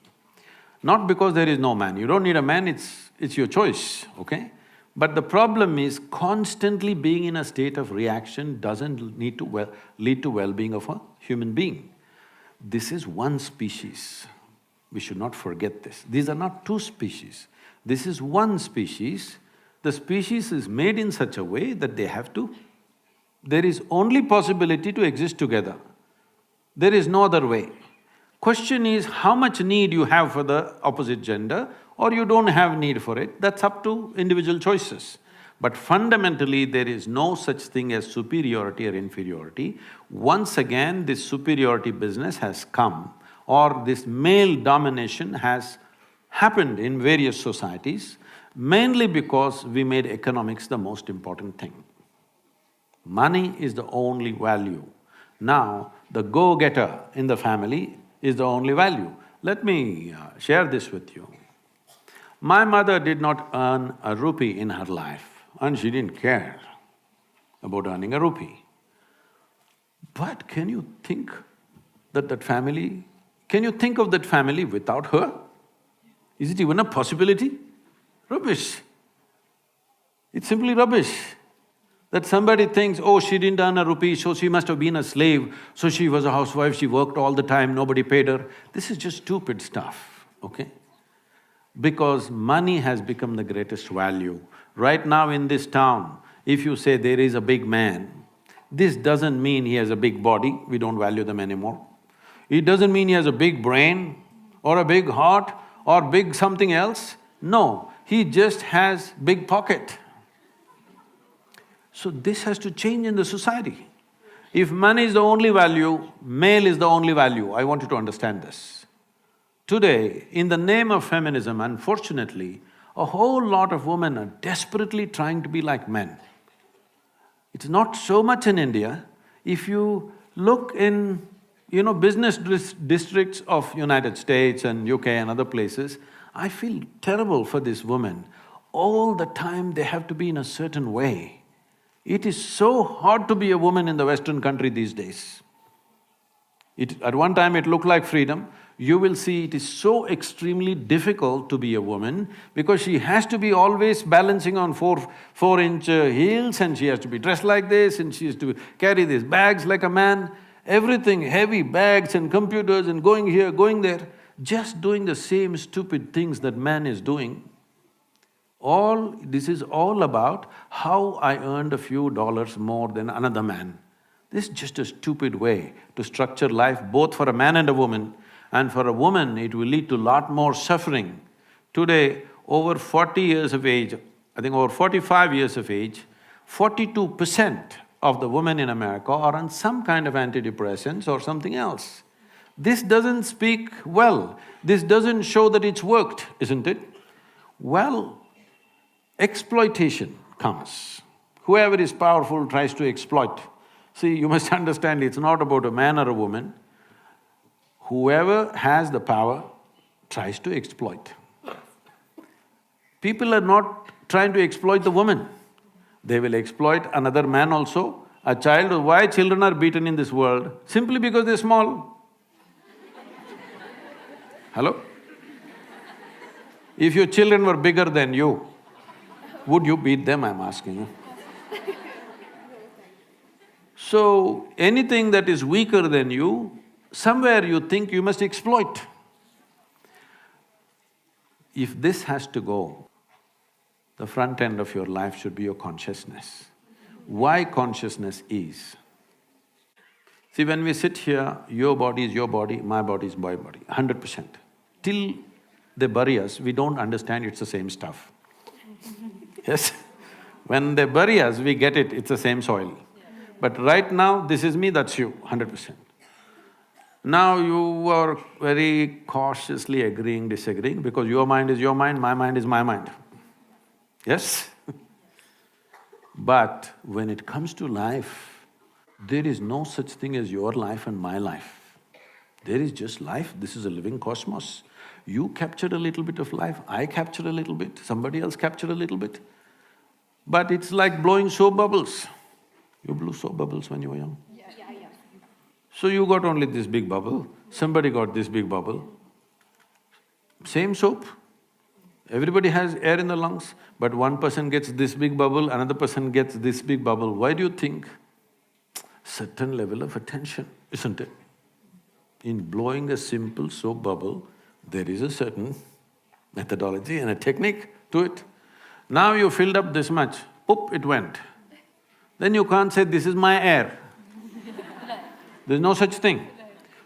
Not because there is no man, you don't need a man, it's your choice, okay? But the problem is constantly being in a state of reaction doesn't lead to well-being of a human being. This is one species, we should not forget this. These are not two species, this is one species. The species is made in such a way that they have to… There is only possibility to exist together. There is no other way. Question is how much need you have for the opposite gender or you don't have need for it, that's up to individual choices. But fundamentally, there is no such thing as superiority or inferiority. Once again, this superiority business has come, or this male domination has happened in various societies. mainly because we made economics the most important thing. Money is the only value. Now, the go-getter in the family is the only value. Let me share this with you. My mother did not earn a rupee in her life, and she didn't care about earning a rupee. But can you think can you think of that family without her? Is it even a possibility? Rubbish. It's simply rubbish. That somebody thinks, oh, she didn't earn a rupee, so she must have been a slave, so she was a housewife, she worked all the time, nobody paid her. This is just stupid stuff, okay? Because money has become the greatest value. Right now in this town, if you say there is a big man, this doesn't mean he has a big body, we don't value them anymore. It doesn't mean he has a big brain or a big heart or big something else. No, he just has big pocket. So this has to change in the society. If money is the only value, male is the only value, I want you to understand this. Today, in the name of feminism, unfortunately, a whole lot of women are desperately trying to be like men. It's not so much in India. If you look in, business districts of United States and UK and other places, I feel terrible for these women. All the time they have to be in a certain way. It is so hard to be a woman in the Western country these days. At one time it looked like freedom. You will see it is so extremely difficult to be a woman because she has to be always balancing on four-inch heels, and she has to be dressed like this, and she has to carry these bags like a man. Everything, heavy bags and computers and going here, going there, just doing the same stupid things that man is doing. This is all about how I earned a few dollars more than another man. This is just a stupid way to structure life both for a man and a woman. And for a woman, it will lead to lot more suffering. Today, over 40 years of age, I think over 45 years of age, 42% of the women in America are on some kind of antidepressants or something else. This doesn't speak well, this doesn't show that it's worked, isn't it? Well, exploitation comes. Whoever is powerful tries to exploit. See, you must understand it's not about a man or a woman. Whoever has the power tries to exploit. People are not trying to exploit the woman. They will exploit another man also. A child… Why children are beaten in this world? Simply because they're small. Hello? If your children were bigger than you, would you beat them, I'm asking you? So, anything that is weaker than you, somewhere you think you must exploit. If this has to go, the front end of your life should be your consciousness. Why consciousness is? See, when we sit here, your body is your body, my body is my body, 100%. Till they bury us, we don't understand it's the same stuff. Yes? When they bury us, we get it, it's the same soil. But right now, this is me, that's you, 100%. Now you are very cautiously agreeing, disagreeing, because your mind is your mind, my mind is my mind. Yes? But when it comes to life, there is no such thing as your life and my life. There is just life, this is a living cosmos. You captured a little bit of life, I captured a little bit, somebody else captured a little bit. But it's like blowing soap bubbles. You blew soap bubbles when you were young? Yeah. So you got only this big bubble, somebody got this big bubble. Same soap. Everybody has air in the lungs, but one person gets this big bubble, another person gets this big bubble. Why do you think? Certain level of attention, isn't it? In blowing a simple soap bubble, there is a certain methodology and a technique to it. Now you filled up this much, poop, it went. Then you can't say, this is my air. There's no such thing.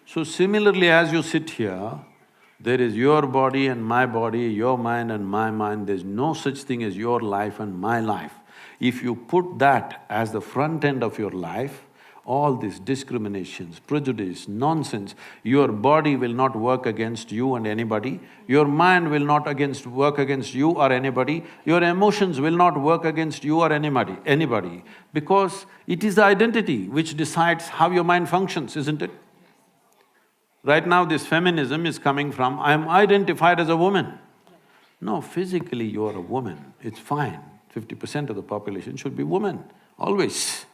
So similarly, as you sit here, there is your body and my body, your mind and my mind, there's no such thing as your life and my life. If you put that as the front end of your life, all these discriminations, prejudice, nonsense, your body will not work against you and anybody, your mind will not work against you or anybody, your emotions will not work against you or anybody, because it is the identity which decides how your mind functions, isn't it? Right now this feminism is coming from, I am identified as a woman. No, physically you are a woman, it's fine. 50% of the population should be women, always.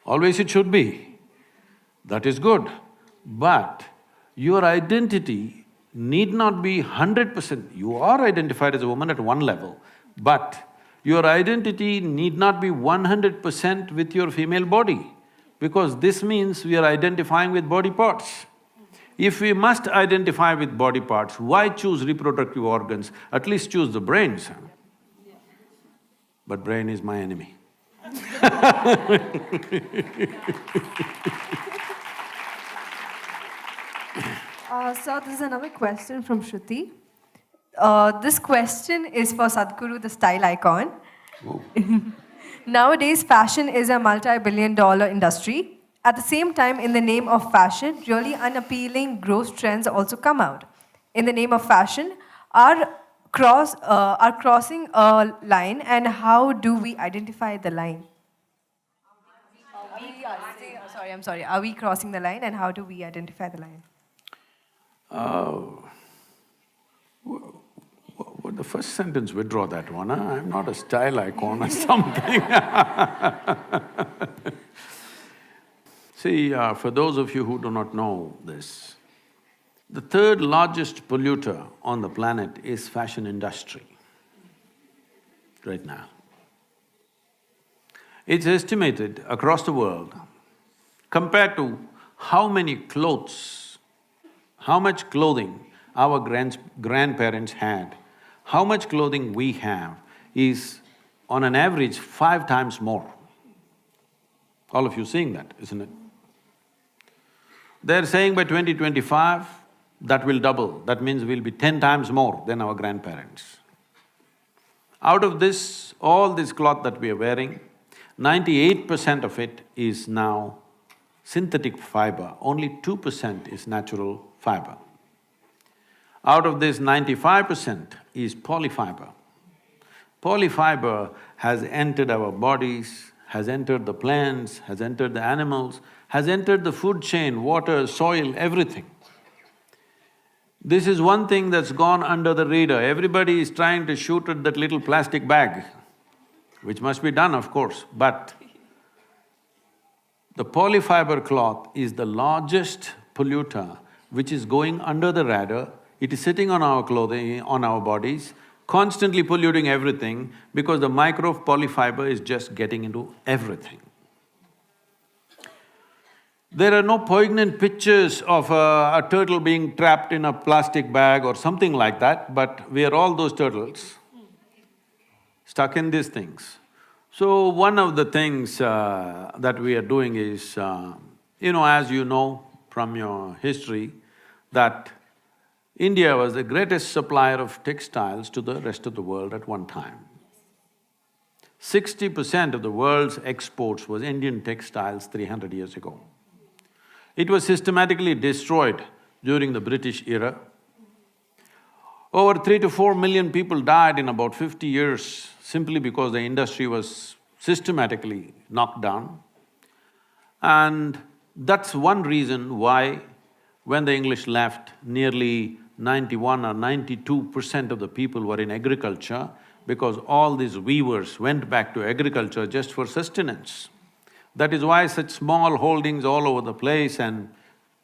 Always it should be. That is good. But your identity need not be 100%. You are identified as a woman at one level, but your identity need not be 100% with your female body, because this means we are identifying with body parts. If we must identify with body parts, why choose reproductive organs? At least choose the brains. But brain is my enemy. So this is another question from Shruti. This question is for Sadhguru, the style icon. Nowadays, fashion is a multi-billion-dollar industry. At the same time, in the name of fashion, really unappealing gross trends also come out. In the name of fashion, are crossing a line, and how do we identify the line? Are we crossing the line, and how do we identify the line? The first sentence, withdraw that one, huh? I'm not a style icon or something. See, for those of you who do not know this, the third largest polluter on the planet is fashion industry right now. It's estimated across the world, compared to how many clothes, how much clothing our grandparents had, how much clothing we have is on an average 5 times more. All of you seeing that, isn't it? They're saying by 2025, that will double, that means we'll be 10 times more than our grandparents. Out of this, all this cloth that we are wearing, 98% of it is now synthetic fiber, only 2% is natural fiber. Out of this, 95% is polyfiber. Polyfiber has entered our bodies, has entered the plants, has entered the animals, has entered the food chain, water, soil, everything. This is one thing that's gone under the radar. Everybody is trying to shoot at that little plastic bag, which must be done, of course, but the polyfiber cloth is the largest polluter which is going under the radar. It is sitting on our clothing, on our bodies, constantly polluting everything because the micro polyfiber is just getting into everything. There are no poignant pictures of a turtle being trapped in a plastic bag or something like that, but we are all those turtles stuck in these things. So one of the things that we are doing is, as you know from your history, that India was the greatest supplier of textiles to the rest of the world at one time. 60% of the world's exports was Indian textiles 300 years ago. It was systematically destroyed during the British era. Over 3 to 4 million people died in about 50 years simply because the industry was systematically knocked down. And that's one reason why when the English left, nearly 91 or 92% of the people were in agriculture, because all these weavers went back to agriculture just for sustenance. That is why such small holdings all over the place and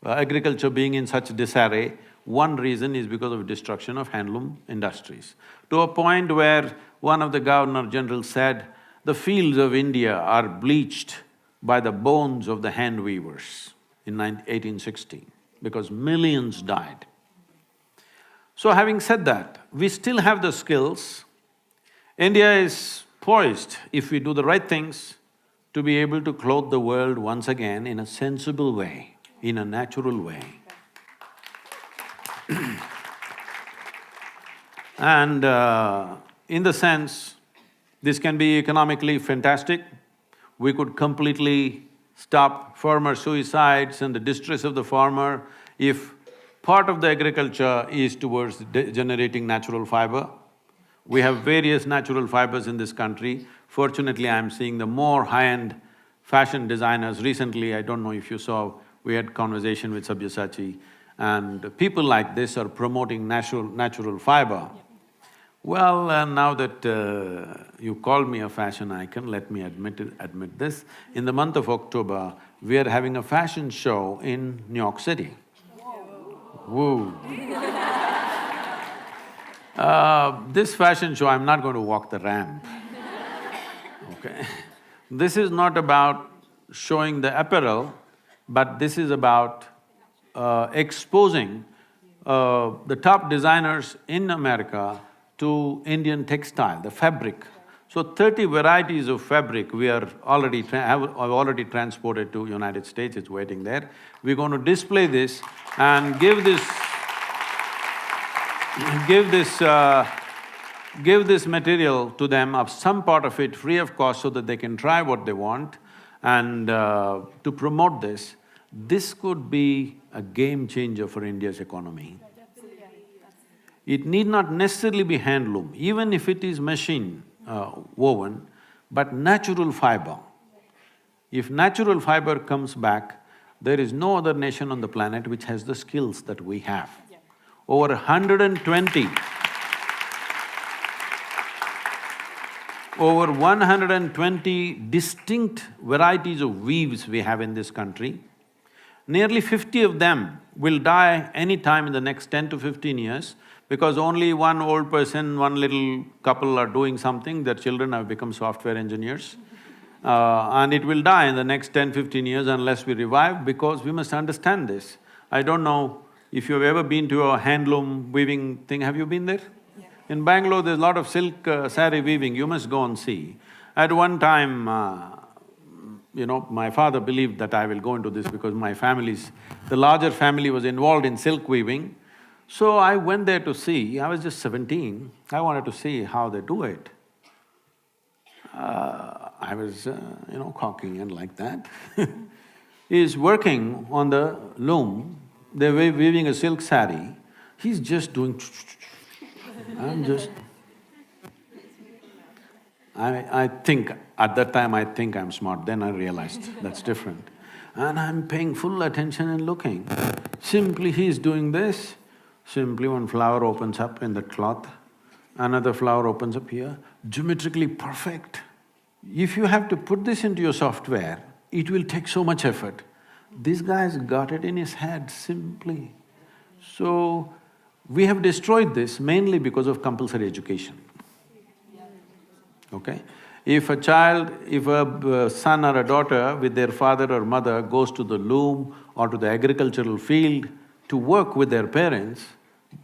agriculture being in such disarray, one reason is because of destruction of handloom industries. To a point where one of the Governor-General said, the fields of India are bleached by the bones of the hand weavers in 1860, because millions died. So having said that, we still have the skills. India is poised, if we do the right things, to be able to clothe the world once again in a sensible way, in a natural way. And in the sense, this can be economically fantastic. We could completely stop farmer suicides and the distress of the farmer, if part of the agriculture is towards generating natural fiber. We have various natural fibers in this country. Fortunately, I'm seeing the more high-end fashion designers. Recently, I don't know if you saw, we had conversation with Sabyasachi, and people like this are promoting natural fiber. Well, now that you called me a fashion icon, let me admit this. In the month of October, we are having a fashion show in New York City. Woo! This fashion show, I'm not going to walk the ramp, okay? This is not about showing the apparel, but this is about exposing the top designers in America to Indian textile, the fabric. So 30 varieties of fabric we are already have already transported to United States, it's waiting there. We're going to display this and give this material to them, of some part of it free of cost, so that they can try what they want. And to promote this, this could be a game changer for India's economy. It need not necessarily be handloom, even if it is machine woven, but natural fiber. If natural fiber comes back, there is no other nation on the planet which has the skills that we have. Over 120 distinct varieties of weaves we have in this country. Nearly 50 of them will die any time in the next 10 to 15 years, because only one old person, one little couple are doing something, their children have become software engineers. And it will die in the next 10-15 years unless we revive, because we must understand this. I don't know if you've ever been to a handloom weaving thing, have you been there? Yeah. In Bengaluru, there's a lot of silk saree weaving, you must go and see. At one time, my father believed that I will go into this because the larger family was involved in silk weaving. So I went there to see, I was just 17, I wanted to see how they do it. I was, cocky and like that. He's working on the loom, they're weaving a silk saree, he's just doing I think, at that time I think I'm smart, then I realized that's different. And I'm paying full attention and looking. Simply he's doing this, simply one flower opens up in the cloth, another flower opens up here, geometrically perfect. If you have to put this into your software, it will take so much effort. This guy's got it in his head simply. So, we have destroyed this mainly because of compulsory education. Okay? If a son or a daughter with their father or mother goes to the loom or to the agricultural field to work with their parents,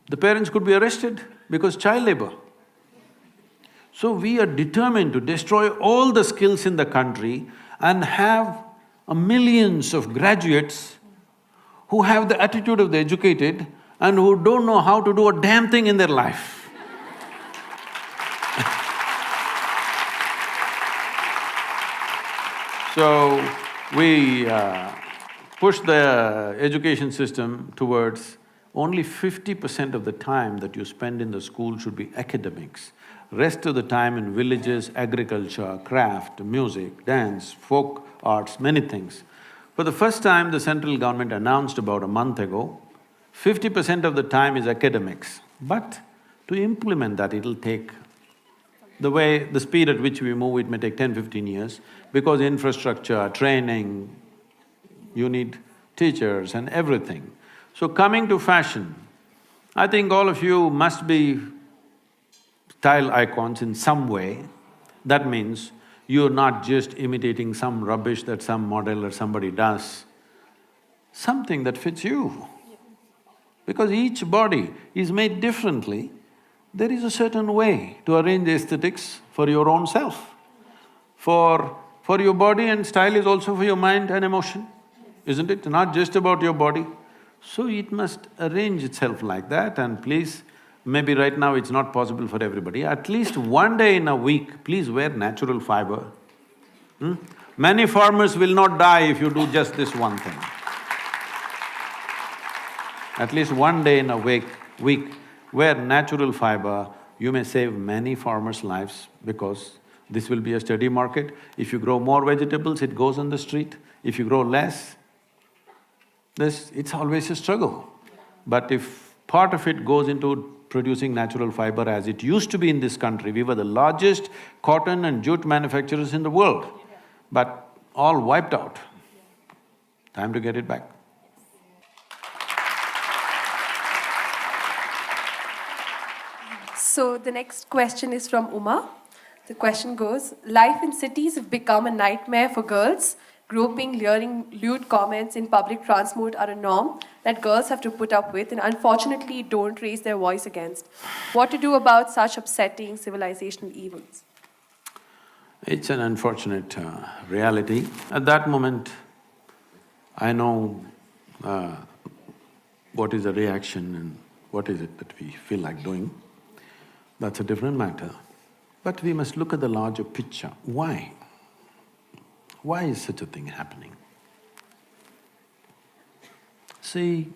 the parents could be arrested because child labor. So we are determined to destroy all the skills in the country and have millions of graduates who have the attitude of the educated and who don't know how to do a damn thing in their life. So, we push the education system towards only 50% of the time that you spend in the school should be academics. Rest of the time in villages, agriculture, craft, music, dance, folk arts, many things. For the first time, the central government announced about a month ago, 50% of the time is academics. But to implement that, it'll take… the speed at which we move, it may take 10-15 years, because infrastructure, training, you need teachers and everything. So coming to fashion, I think all of you must be style icons in some way. That means you're not just imitating some rubbish that some model or somebody does, something that fits you. Because each body is made differently, there is a certain way to arrange the aesthetics for your own self. For your body, and style is also for your mind and emotion, isn't it? Not just about your body. So it must arrange itself like that, and please, maybe right now it's not possible for everybody, at least one day in a week, please wear natural fiber. Many farmers will not die if you do just this one thing. At least one day in a week where natural fiber, you may save many farmers' lives because this will be a steady market. If you grow more vegetables, it goes on the street. If you grow less, it's always a struggle. But if part of it goes into producing natural fiber as it used to be in this country, we were the largest cotton and jute manufacturers in the world, but all wiped out. Time to get it back. So the next question is from Uma. The question goes, life in cities have become a nightmare for girls. Groping, leering, lewd comments in public transport are a norm that girls have to put up with and unfortunately don't raise their voice against. What to do about such upsetting civilizational evils? It's an unfortunate reality. At that moment, I know what is the reaction and what is it that we feel like doing. That's a different matter. But we must look at the larger picture. Why? Why is such a thing happening? See,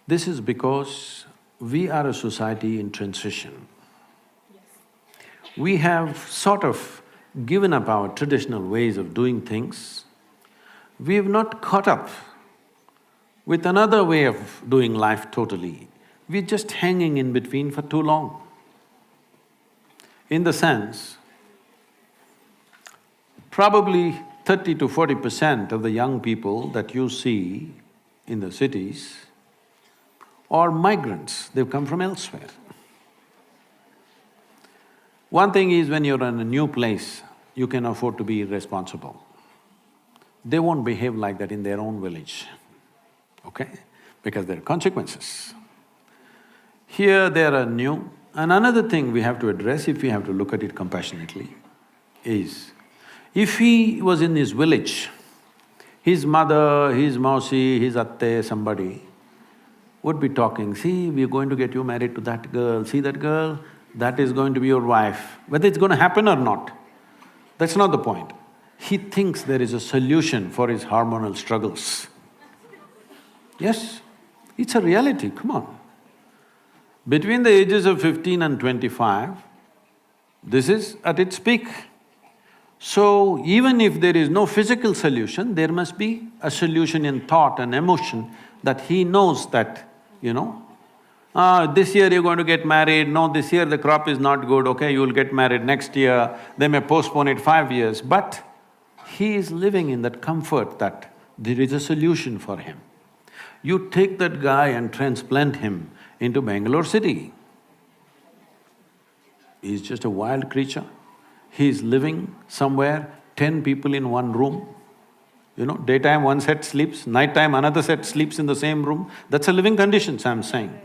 this is because we are a society in transition. We have sort of given up our traditional ways of doing things. We have not caught up with another way of doing life totally. We're just hanging in between for too long. In the sense, probably 30 to 40% of the young people that you see in the cities are migrants, they've come from elsewhere. One thing is, when you're in a new place, you can afford to be irresponsible. They won't behave like that in their own village, okay? Because there are consequences. Here they are new. And another thing we have to address, if we have to look at it compassionately, is if he was in his village, his mother, his mausi, his atte, somebody would be talking, see, we're going to get you married to that girl, see that girl, that is going to be your wife. Whether it's going to happen or not, that's not the point. He thinks there is a solution for his hormonal struggles. Yes, it's a reality, come on. Between the ages of 15 and 25, this is at its peak. So, even if there is no physical solution, there must be a solution in thought and emotion that he knows that, this year you're going to get married, no, this year the crop is not good, okay, you'll get married next year, they may postpone it 5 years, but he is living in that comfort that there is a solution for him. You take that guy and transplant him into Bengaluru city. He's just a wild creature. He's living somewhere, 10 people in one room. Daytime one set sleeps, nighttime another set sleeps in the same room. That's a living conditions, I'm saying.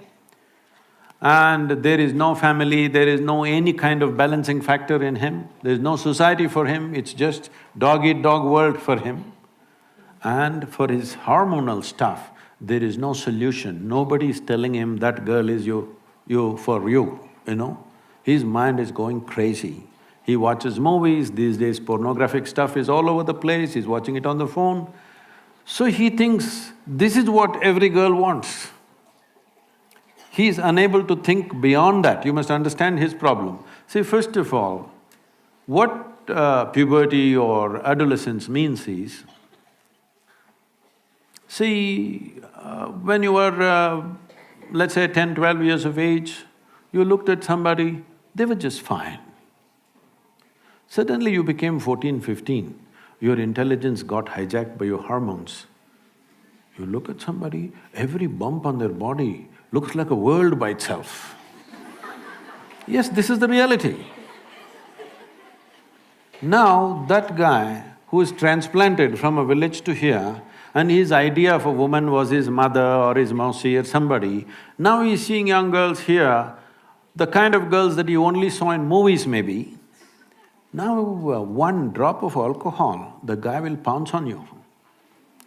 And there is no family, there is no any kind of balancing factor in him, there's no society for him, it's just dog-eat-dog world for him. And for his hormonal stuff, there is no solution. Nobody is telling him that girl is for you. His mind is going crazy. He watches movies, these days pornographic stuff is all over the place, he's watching it on the phone. So he thinks this is what every girl wants. He is unable to think beyond that, you must understand his problem. See, first of all, what puberty or adolescence means is, see, when you were, let's say 10, 12 years of age, you looked at somebody, they were just fine. Suddenly you became 14, 15, your intelligence got hijacked by your hormones. You look at somebody, every bump on their body looks like a world by itself. Yes, this is the reality. Now, that guy who is transplanted from a village to here, and his idea of a woman was his mother or his mausi or somebody, now he's seeing young girls here, the kind of girls that you only saw in movies maybe. Now, one drop of alcohol, the guy will pounce on you.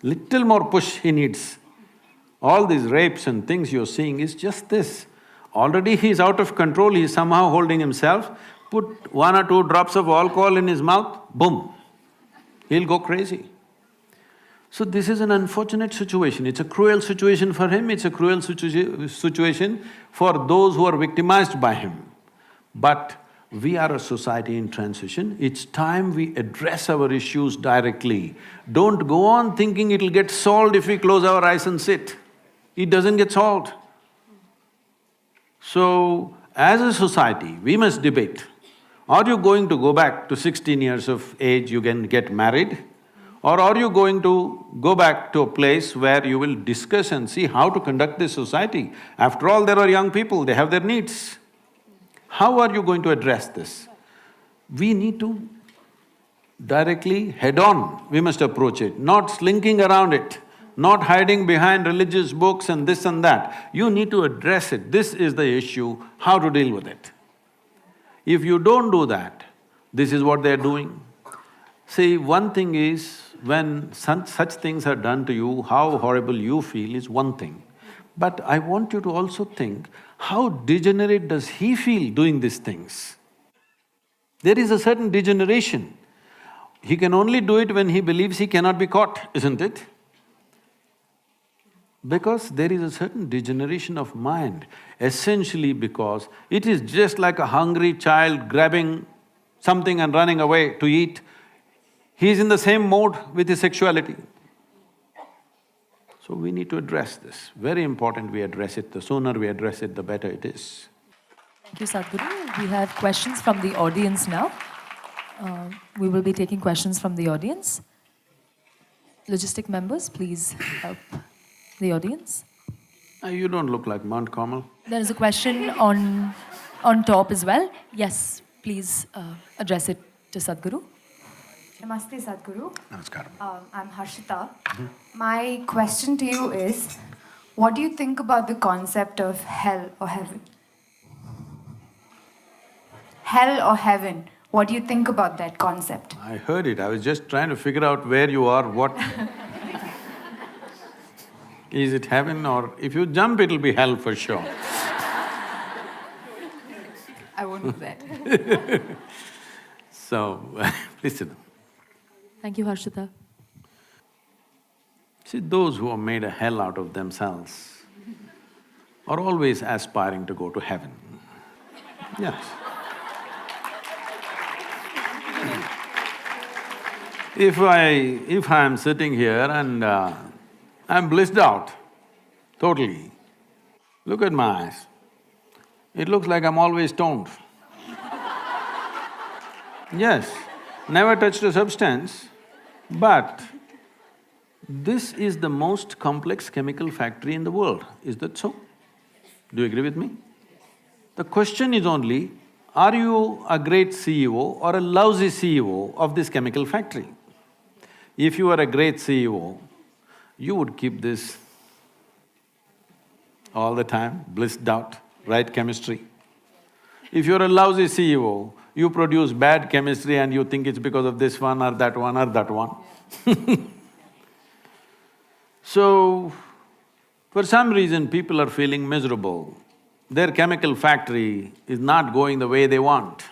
Little more push he needs. All these rapes and things you're seeing is just this. Already he's out of control, he's somehow holding himself, put 1 or 2 drops of alcohol in his mouth, boom, He'll go crazy. So this is an unfortunate situation. It's a cruel situation for him, it's a cruel situation for those who are victimized by him. But we are a society in transition, it's time we address our issues directly. Don't go on thinking it'll get solved if we close our eyes and sit. It doesn't get solved. So, as a society, we must debate. Are you going to go back to 16 years of age, you can get married? Or are you going to go back to a place where you will discuss and see how to conduct this society? After all, there are young people, they have their needs. How are you going to address this? We need to directly, head-on, we must approach it, not slinking around it, not hiding behind religious books and this and that. You need to address it. This is the issue, how to deal with it. If you don't do that, this is what they're doing. See, one thing is, when such things are done to you, how horrible you feel is one thing. But I want you to also think, how degenerate does he feel doing these things? There is a certain degeneration. He can only do it when he believes he cannot be caught, isn't it? Because there is a certain degeneration of mind, essentially because it is just like a hungry child grabbing something and running away to eat. He is in the same mode with his sexuality. So we need to address this. Very important we address it. The sooner we address it, the better it is. Thank you, Sadhguru. We have questions from the audience now. We will be taking questions from the audience. Logistic members, please help the audience. You don't look like Mount Carmel. There is a question on top as well. Yes, please address it to Sadhguru. Namaste, Sadhguru. Namaskaram. I'm Harshita. My question to you is, what do you think about the concept of hell or heaven? Hell or heaven, what do you think about that concept? I heard it, I was just trying to figure out where you are, what… Is it heaven or… if you jump, it'll be hell for sure. I won't do that. So, please sit down. Thank you, Harshita. See, those who have made a hell out of themselves are always aspiring to go to heaven. Yes. If I'm sitting here and I'm blissed out, totally, look at my eyes. It looks like I'm always stoned. Yes, never touched a substance, but this is the most complex chemical factory in the world. Is that so? Do you agree with me? The question is only, are you a great CEO or a lousy CEO of this chemical factory? If you are a great CEO, you would keep this all the time, blissed out, right chemistry. If you're a lousy CEO, you produce bad chemistry and you think it's because of this one or that one or that one. So, for some reason people are feeling miserable. Their chemical factory is not going the way they want.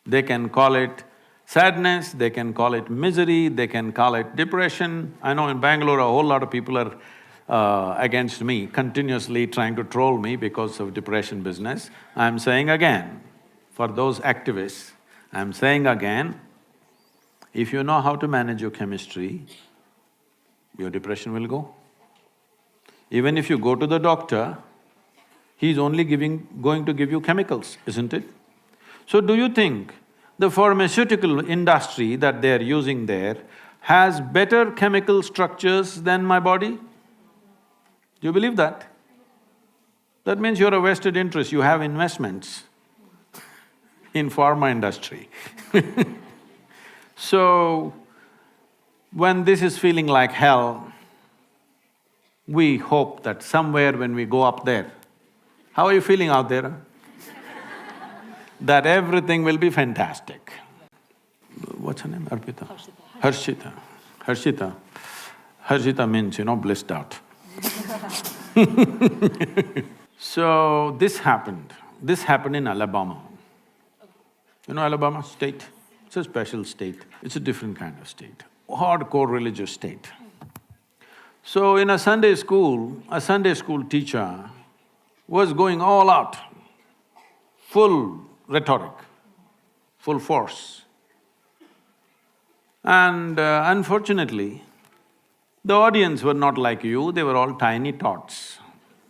They can call it sadness, they can call it misery, they can call it depression. I know in Bengaluru, a whole lot of people are against me, continuously trying to troll me because of depression business. I'm saying again, for those activists, I'm saying again, if you know how to manage your chemistry, your depression will go. Even if you go to the doctor, he's only going to give you chemicals, isn't it? So do you think the pharmaceutical industry that they're using there has better chemical structures than my body? Do you believe that? That means you're a vested interest, you have investments in pharma industry. So, when this is feeling like hell, we hope that somewhere when we go up there, how are you feeling out there? That everything will be fantastic. What's her name? Arpita? Harshita. Harshita. Harshita means, blissed out. So, this happened in Alabama. You know Alabama state? It's a special state, it's a different kind of state, hardcore religious state. So in a Sunday school teacher was going all out, full rhetoric, full force. And unfortunately, the audience were not like you, they were all tiny tots.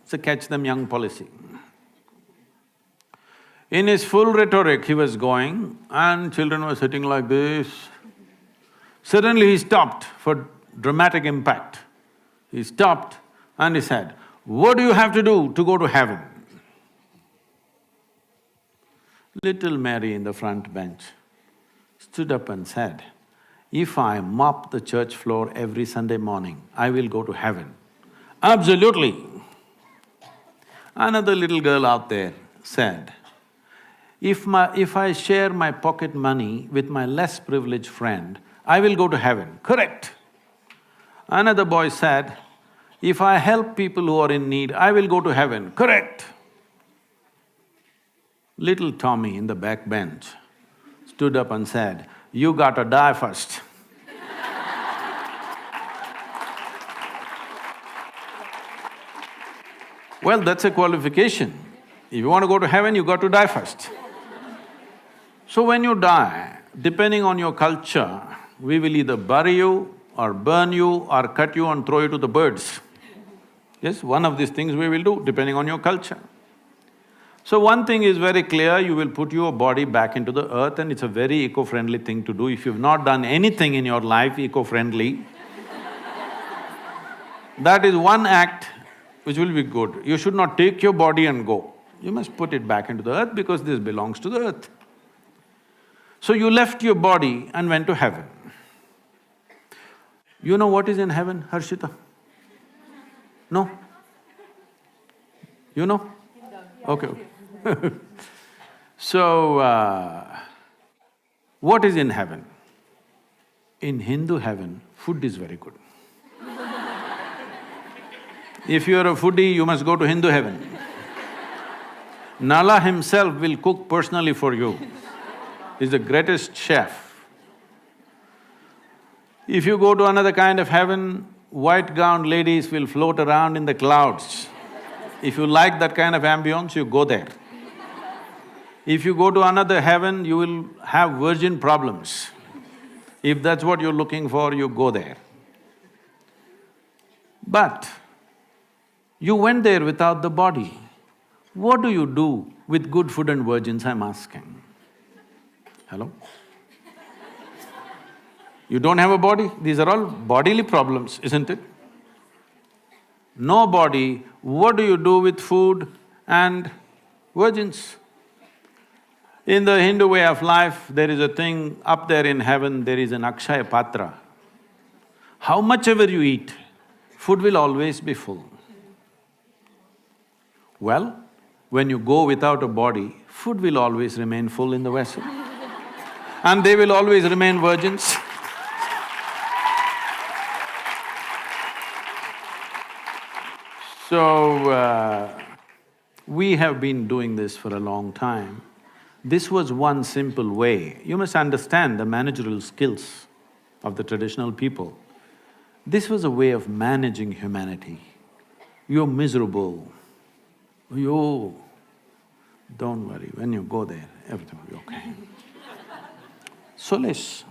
It's a catch them young policy. In his full rhetoric, he was going and children were sitting like this. Suddenly he stopped for dramatic impact. He stopped and he said, "What do you have to do to go to heaven?" Little Mary in the front bench stood up and said, "If I mop the church floor every Sunday morning, I will go to heaven." Absolutely. Another little girl out there said, if I share my pocket money with my less privileged friend, I will go to heaven. Correct. Another boy said, if I help people who are in need, I will go to heaven. Correct. Little Tommy in the back bench stood up and said, "You gotta die first." Well, that's a qualification. If you want to go to heaven, you got to die first. So when you die, depending on your culture, we will either bury you or burn you or cut you and throw you to the birds. Yes, one of these things we will do, depending on your culture. So one thing is very clear, you will put your body back into the earth and it's a very eco-friendly thing to do. If you've not done anything in your life eco-friendly, that is one act which will be good. You should not take your body and go. You must put it back into the earth because this belongs to the earth. So you left your body and went to heaven. You know what is in heaven, Harshita? No? You know? Okay. So, what is in heaven? In Hindu heaven, food is very good. If you are a foodie, you must go to Hindu heaven. Nala himself will cook personally for you. He's the greatest chef. If you go to another kind of heaven, white-gowned ladies will float around in the clouds. If you like that kind of ambience, you go there. If you go to another heaven, you will have virgin problems. If that's what you're looking for, you go there. But you went there without the body. What do you do with good food and virgins, I'm asking? Hello? You don't have a body, these are all bodily problems, isn't it? No body, what do you do with food and virgins? In the Hindu way of life, there is a thing, up there in heaven, there is an Akshaya Patra. How much ever you eat, food will always be full. Well, when you go without a body, food will always remain full in the vessel. And they will always remain virgins. So, we have been doing this for a long time. This was one simple way. You must understand the managerial skills of the traditional people. This was a way of managing humanity. You're miserable. You… don't worry, when you go there, everything will be okay. Solace.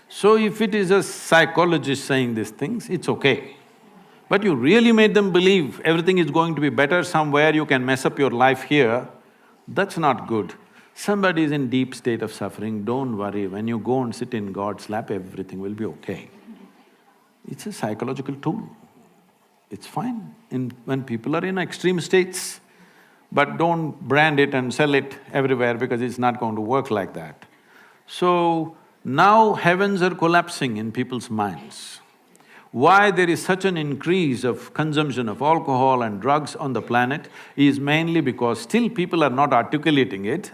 So if it is a psychologist saying these things, it's okay. But you really made them believe everything is going to be better somewhere, you can mess up your life here, that's not good. Somebody is in deep state of suffering, don't worry, when you go and sit in God's lap, everything will be okay. It's a psychological tool. It's fine when people are in extreme states, but don't brand it and sell it everywhere because it's not going to work like that. So, now heavens are collapsing in people's minds. Why there is such an increase of consumption of alcohol and drugs on the planet is mainly because still people are not articulating it,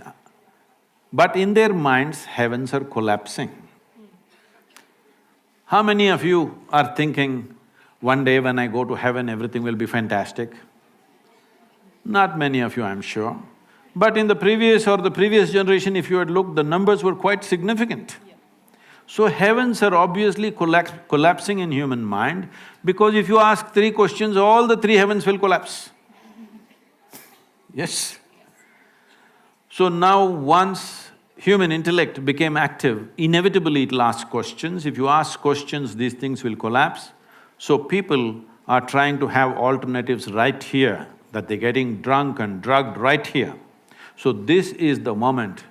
but in their minds, heavens are collapsing. How many of you are thinking, one day when I go to heaven, everything will be fantastic? Not many of you, I'm sure. But in the previous generation, if you had looked, the numbers were quite significant. So heavens are obviously collapsing in human mind, because if you ask three questions, all the three heavens will collapse. Yes. So now once human intellect became active, inevitably it'll ask questions. If you ask questions, these things will collapse. So people are trying to have alternatives right here, that they're getting drunk and drugged right here. So this is the moment.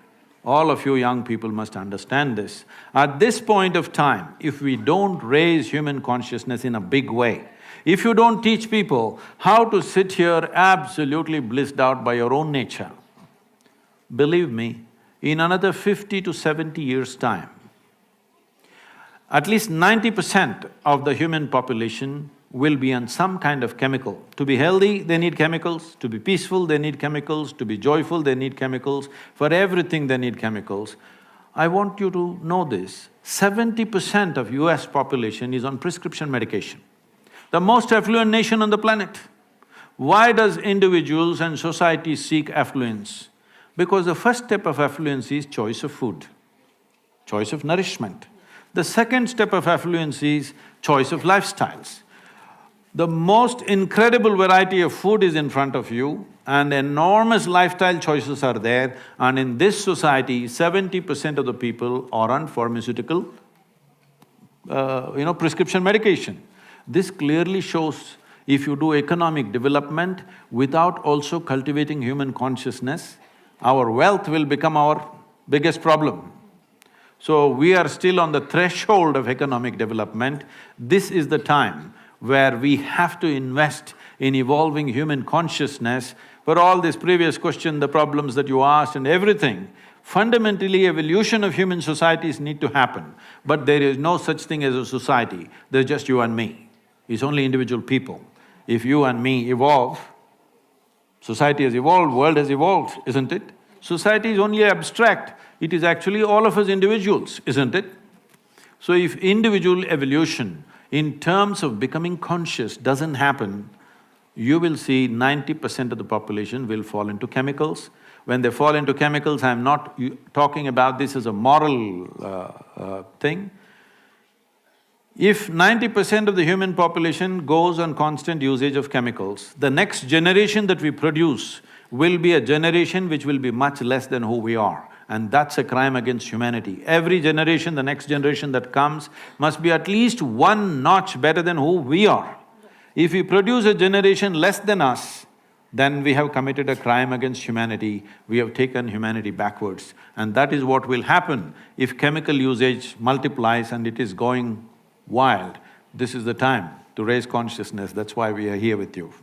All of you young people must understand this. At this point of time, if we don't raise human consciousness in a big way, if you don't teach people how to sit here absolutely blissed out by your own nature, believe me, in another 50 to 70 years' time, at least 90% of the human population will be on some kind of chemical. To be healthy, they need chemicals. To be peaceful, they need chemicals. To be joyful, they need chemicals. For everything, they need chemicals. I want you to know this, 70% of US population is on prescription medication. The most affluent nation on the planet. Why does individuals and society seek affluence? Because the first step of affluence is choice of food, choice of nourishment. The second step of affluence is choice of lifestyles. The most incredible variety of food is in front of you and enormous lifestyle choices are there, and in this society, 70% of the people are on pharmaceutical, prescription medication. This clearly shows if you do economic development without also cultivating human consciousness, our wealth will become our biggest problem. So we are still on the threshold of economic development. This is the time where we have to invest in evolving human consciousness. For all this previous question, the problems that you asked and everything, fundamentally evolution of human societies need to happen. But there is no such thing as a society, there's just you and me. It's only individual people. If you and me evolve, society has evolved, world has evolved, isn't it? Society is only abstract, it is actually all of us individuals, isn't it? So if individual evolution in terms of becoming conscious doesn't happen, you will see 90% of the population will fall into chemicals. When they fall into chemicals, I'm not talking about this as a moral thing. If 90% of the human population goes on constant usage of chemicals, the next generation that we produce will be a generation which will be much less than who we are, and that's a crime against humanity. Every generation, the next generation that comes, must be at least one notch better than who we are. If we produce a generation less than us, then we have committed a crime against humanity, we have taken humanity backwards. And that is what will happen if chemical usage multiplies and it is going wild. This is the time to raise consciousness, that's why we are here with you.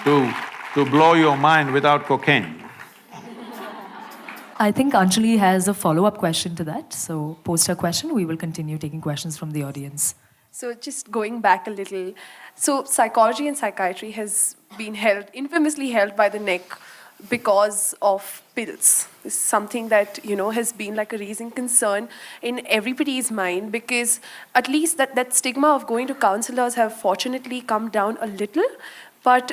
To blow your mind without cocaine. I think Anjali has a follow-up question to that, so post her question, we will continue taking questions from the audience. So just going back a little, so psychology and psychiatry has been infamously held by the neck because of pills. This is something that, has been like a raising concern in everybody's mind, because at least that stigma of going to counselors have fortunately come down a little, but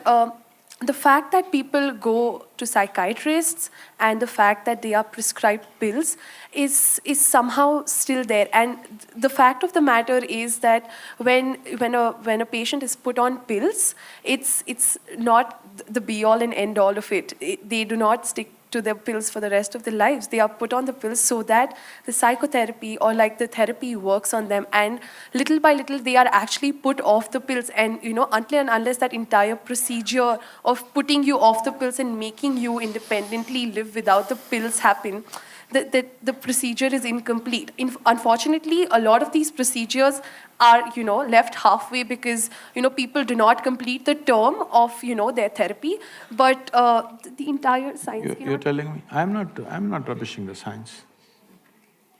the fact that people go to psychiatrists and the fact that they are prescribed pills is somehow still there. And the fact of the matter is that when a patient is put on pills, it's not the be-all and end-all of it. They do not stick to the pills for the rest of their lives. They are put on the pills so that the psychotherapy or like the therapy works on them, and little by little they are actually put off the pills. And until and unless that entire procedure of putting you off the pills and making you independently live without the pills happen, the procedure is incomplete. Unfortunately, a lot of these procedures are, left halfway because, people do not complete the term of, their therapy. But the entire science… You're telling me, I'm not rubbishing the science.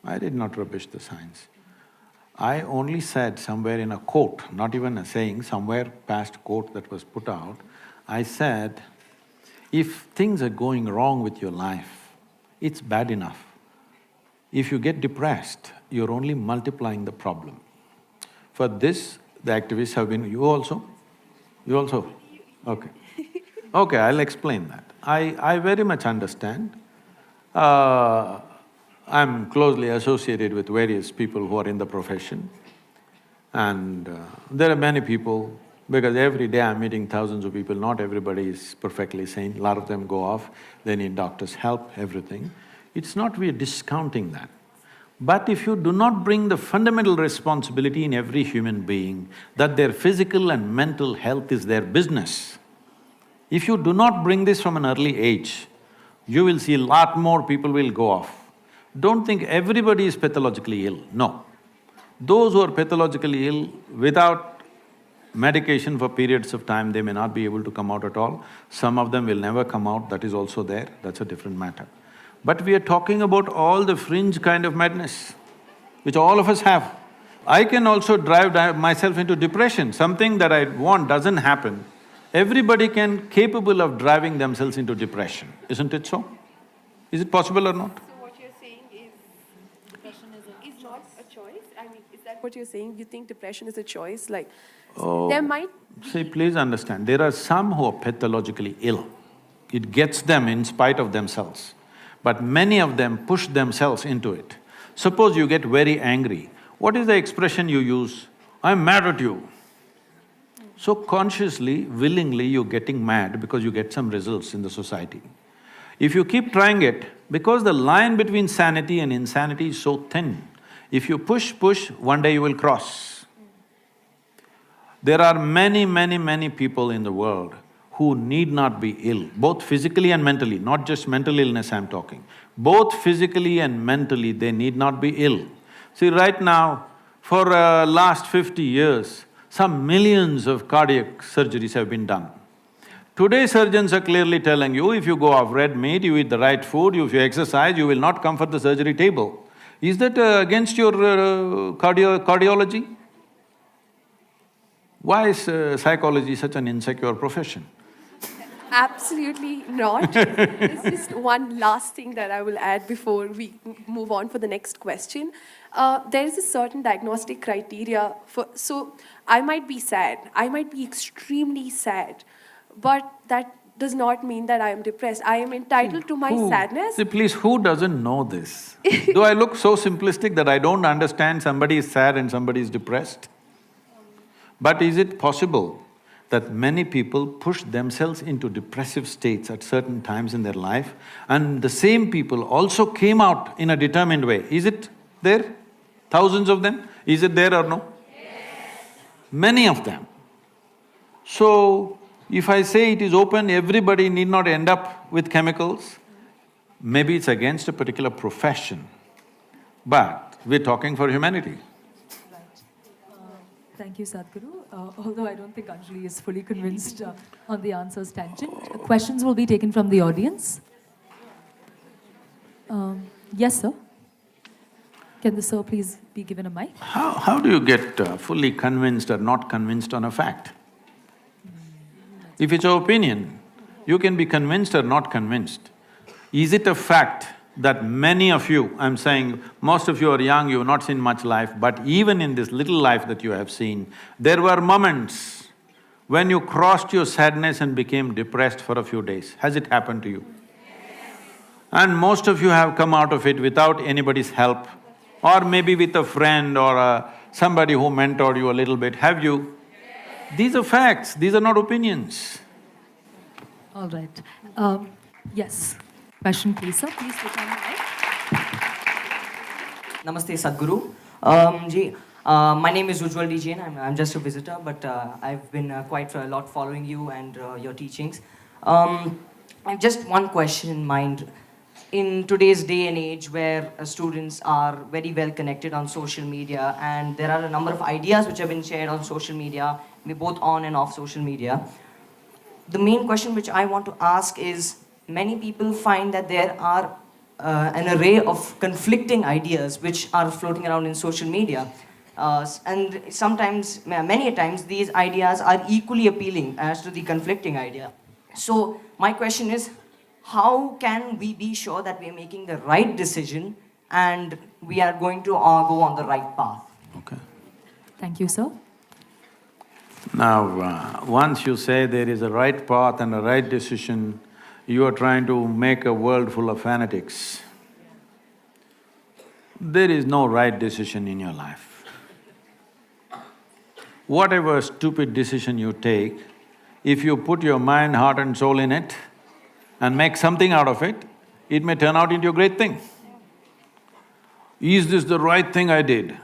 I did not rubbish the science. I only said somewhere in a quote, not even a saying, somewhere past quote that was put out, I said, if things are going wrong with your life, it's bad enough. If you get depressed, you're only multiplying the problem. For this, the activists have been… You also? You also? Okay. Okay, I'll explain that. I very much understand. I'm closely associated with various people who are in the profession, and there are many people, because every day I'm meeting thousands of people, not everybody is perfectly sane, a lot of them go off, they need doctor's help, everything. It's not we're discounting that. But if you do not bring the fundamental responsibility in every human being that their physical and mental health is their business, if you do not bring this from an early age, you will see a lot more people will go off. Don't think everybody is pathologically ill, no. Those who are pathologically ill, without medication for periods of time, they may not be able to come out at all. Some of them will never come out, that is also there, that's a different matter. But we are talking about all the fringe kind of madness, which all of us have. I can also drive myself into depression, something that I want doesn't happen. Everybody capable of driving themselves into depression, isn't it so? Is it possible or not? So what you're saying is depression is not a choice? I mean, is that what you're saying? You think depression is a choice? Like, there might… See, please understand, there are some who are pathologically ill. It gets them in spite of themselves. But many of them push themselves into it. Suppose you get very angry, what is the expression you use? I'm mad at you. So consciously, willingly you're getting mad because you get some results in the society. If you keep trying it, because the line between sanity and insanity is so thin, if you push, one day you will cross. There are many people in the world who need not be ill, both physically and mentally, not just mental illness I'm talking. Both physically and mentally, they need not be ill. See, right now, for last 50 years, some millions of cardiac surgeries have been done. Today surgeons are clearly telling you, if you go off red meat, you eat the right food, if you exercise, you will not come for the surgery table. Is that against your cardiology? Why is psychology such an insecure profession? Absolutely not. There's just one last thing that I will add before we move on for the next question. There is a certain diagnostic criteria for… So, I might be sad, I might be extremely sad, but that does not mean that I am depressed. I am entitled to my sadness. See, please, who doesn't know this? Do I look so simplistic that I don't understand somebody is sad and somebody is depressed? But is it possible that many people push themselves into depressive states at certain times in their life, and the same people also came out in a determined way? Is it there? Thousands of them? Is it there or no? Yes. Many of them. So, if I say it is open, everybody need not end up with chemicals. Maybe it's against a particular profession, but we're talking for humanity. Thank you, Sadhguru. Although I don't think Anjali is fully convinced on the answers tangent. Questions will be taken from the audience. Yes, sir. Can the sir please be given a mic? How do you get fully convinced or not convinced on a fact? If it's your opinion, you can be convinced or not convinced. Is it a fact that many of you, I'm saying most of you are young, you have not seen much life, but even in this little life that you have seen, there were moments when you crossed your sadness and became depressed for a few days. Has it happened to you? Yes. And most of you have come out of it without anybody's help, or maybe with a friend or somebody who mentored you a little bit. Have you? Yes. These are facts, these are not opinions. All right. Yes. Question, please, sir. Please take on the mic. Namaste, Sadhguru. My name is Ujjwal DJ and I'm just a visitor, but I've been quite a lot following you and your teachings. I have just one question in mind. In today's day and age where students are very well connected on social media and there are a number of ideas which have been shared on social media, both on and off social media, the main question which I want to ask is, many people find that there are an array of conflicting ideas which are floating around in social media. And sometimes, many a times, these ideas are equally appealing as to the conflicting idea. So, my question is, how can we be sure that we are making the right decision and we are going to go on the right path? Okay. Thank you, sir. Now, once you say there is a right path and a right decision, you are trying to make a world full of fanatics. There is no right decision in your life. Whatever stupid decision you take, if you put your mind, heart and soul in it and make something out of it, it may turn out into a great thing. Is this the right thing I did?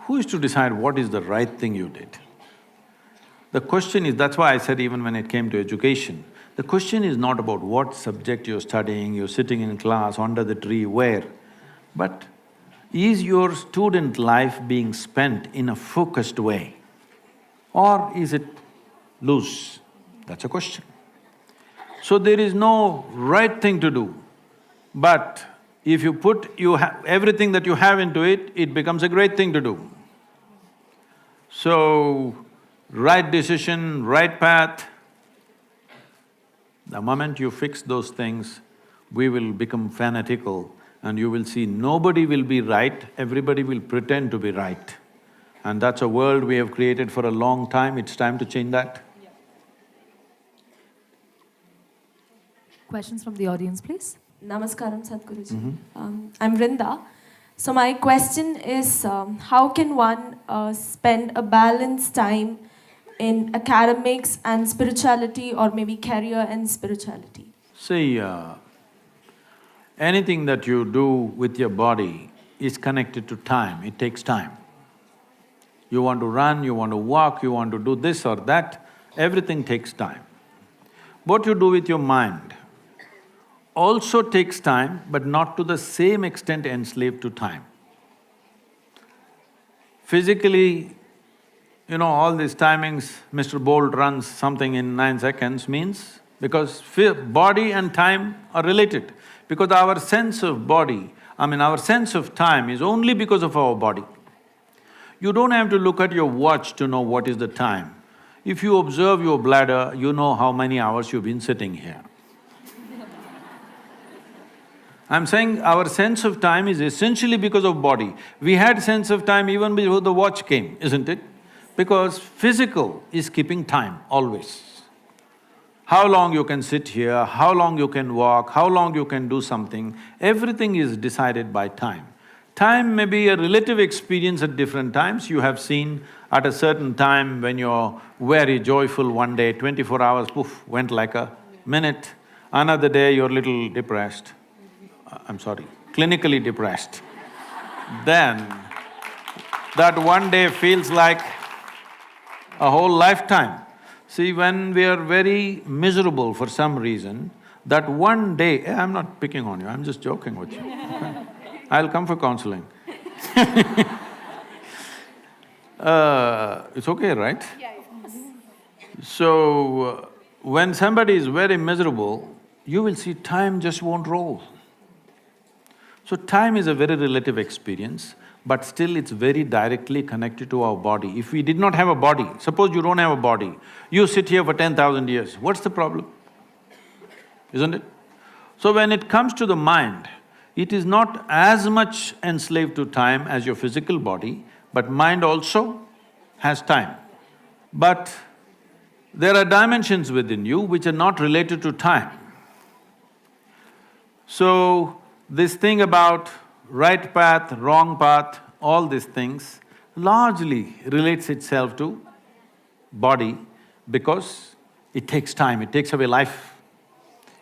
Who is to decide what is the right thing you did? The question is, that's why I said even when it came to education, the question is not about what subject you're studying, you're sitting in class, under the tree, where, but is your student life being spent in a focused way or is it loose? That's a question. So there is no right thing to do, but if you put everything that you have into it, it becomes a great thing to do. So, right decision, right path, the moment you fix those things, we will become fanatical and you will see nobody will be right, everybody will pretend to be right. And that's a world we have created for a long time, it's time to change that. Questions from the audience, please? Namaskaram, Sadhguruji. I'm Vrinda. So my question is, how can one spend a balanced time in academics and spirituality, or maybe career and spirituality? See, anything that you do with your body is connected to time, it takes time. You want to run, you want to walk, you want to do this or that, everything takes time. What you do with your mind also takes time, but not to the same extent enslaved to time. Physically, all these timings, Mr. Bolt runs something in 9 seconds means because body and time are related. Because our sense of body, our sense of time is only because of our body. You don't have to look at your watch to know what is the time. If you observe your bladder, you know how many hours you've been sitting here. I'm saying our sense of time is essentially because of body. We had sense of time even before the watch came, isn't it? Because physical is keeping time, always. How long you can sit here, how long you can walk, how long you can do something, everything is decided by time. Time may be a relative experience at different times. You have seen at a certain time when you're very joyful one day, 24 hours, poof, went like a minute. Another day you're little depressed. Clinically depressed. Then, that one day feels like a whole lifetime. See, when we are very miserable for some reason, that one day… I'm not picking on you, I'm just joking with you. Okay? I'll come for counseling. It's okay, right? Yeah. So, when somebody is very miserable, you will see time just won't roll. So time is a very relative experience, but still it's very directly connected to our body. If we did not have a body, suppose you don't have a body, you sit here for 10,000 years, what's the problem? Isn't it? So when it comes to the mind, it is not as much enslaved to time as your physical body, but mind also has time. But there are dimensions within you which are not related to time. So, this thing about right path, wrong path, all these things largely relates itself to body because it takes time, it takes away life.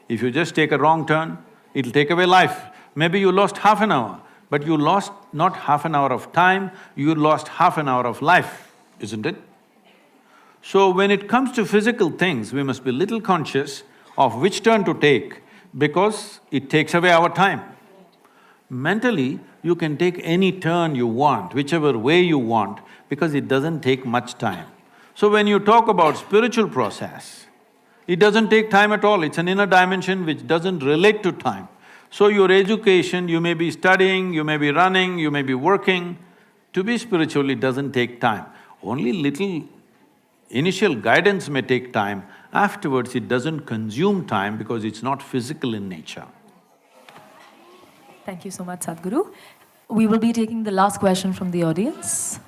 If you just take a wrong turn, it'll take away life. Maybe you lost half an hour, but you lost not half an hour of time, you lost half an hour of life, isn't it? So when it comes to physical things, we must be little conscious of which turn to take because it takes away our time. Mentally, you can take any turn you want, whichever way you want, because it doesn't take much time. So when you talk about spiritual process, it doesn't take time at all, it's an inner dimension which doesn't relate to time. So your education, you may be studying, you may be running, you may be working, to be spiritual it doesn't take time. Only little initial guidance may take time, afterwards it doesn't consume time because it's not physical in nature. Thank you so much, Sadhguru. We will be taking the last question from the audience.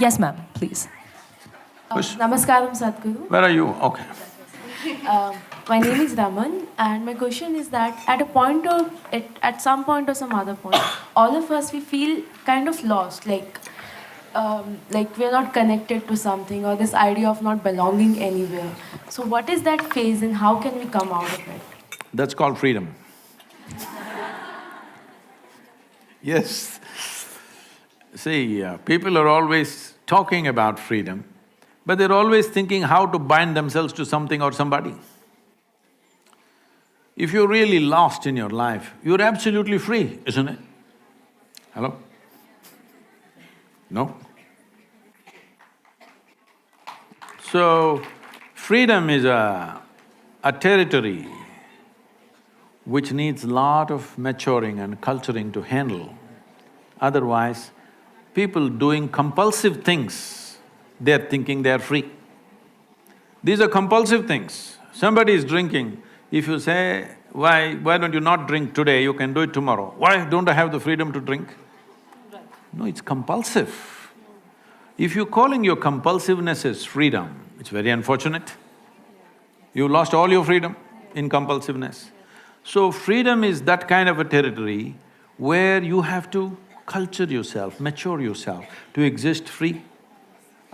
Yes, ma'am, please. Namaskaram, Sadhguru. Where are you? Okay. My name is Raman, and my question is that at some point or some other point, all of us, we feel kind of lost, like we're not connected to something, or this idea of not belonging anywhere. So what is that phase and how can we come out of it? That's called freedom. Yes. See, people are always talking about freedom, but they're always thinking how to bind themselves to something or somebody. If you're really lost in your life, you're absolutely free, isn't it? Hello? No? So, freedom is a territory which needs lot of maturing and culturing to handle. Otherwise, people doing compulsive things, they're thinking they're free. These are compulsive things. Somebody is drinking, if you say, why don't you not drink today, you can do it tomorrow. Why don't I have the freedom to drink? No, it's compulsive. If you're calling your compulsiveness as freedom, it's very unfortunate. You lost all your freedom in compulsiveness. So freedom is that kind of a territory where you have to culture yourself, mature yourself to exist free.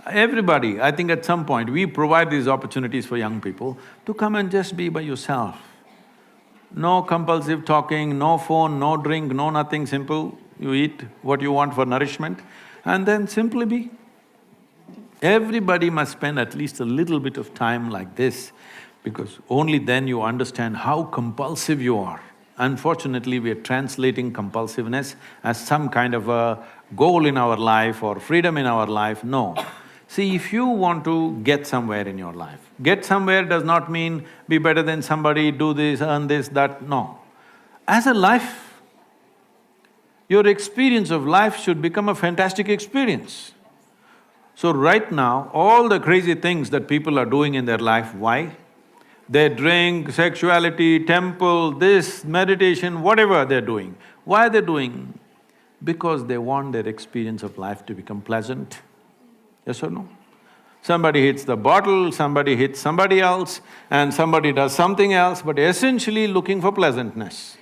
Everybody, I think at some point, we provide these opportunities for young people to come and just be by yourself. No compulsive talking, no phone, no drink, no nothing, simple. You eat what you want for nourishment and then simply be. Everybody must spend at least a little bit of time like this, because only then you understand how compulsive you are. Unfortunately, we are translating compulsiveness as some kind of a goal in our life or freedom in our life. No. See, if you want to get somewhere in your life, get somewhere does not mean be better than somebody, do this, earn this, that, no. As a life, your experience of life should become a fantastic experience. So right now, all the crazy things that people are doing in their life, why? They drink, sexuality, temple, this, meditation, whatever they're doing. Why they're doing? Because they want their experience of life to become pleasant. Yes or no? Somebody hits the bottle, somebody hits somebody else, and somebody does something else, but essentially looking for pleasantness.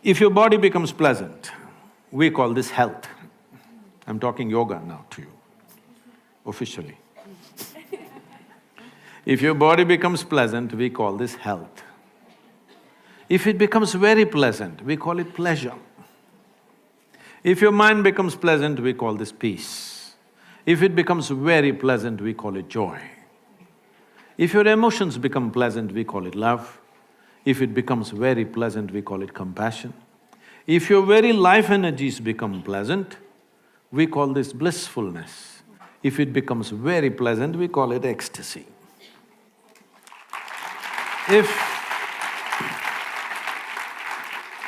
If your body becomes pleasant, we call this health. I'm talking yoga now to you, officially. If your body becomes pleasant, we call this health. If it becomes very pleasant, we call it pleasure. If your mind becomes pleasant, we call this peace. If it becomes very pleasant, we call it joy. If your emotions become pleasant, we call it love. If it becomes very pleasant, we call it compassion. If your very life energies become pleasant, we call this blissfulness. If it becomes very pleasant, we call it ecstasy.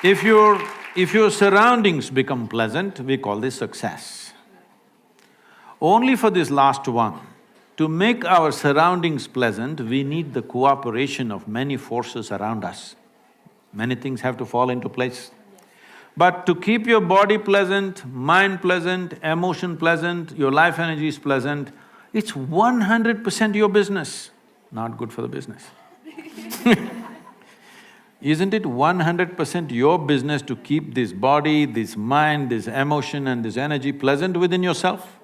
If your surroundings become pleasant, we call this success. Only for this last one, to make our surroundings pleasant, we need the cooperation of many forces around us. Many things have to fall into place. But to keep your body pleasant, mind pleasant, emotion pleasant, your life energy is pleasant, it's 100% your business, not good for the business. Isn't it 100% your business to keep this body, this mind, this emotion and this energy pleasant within yourself?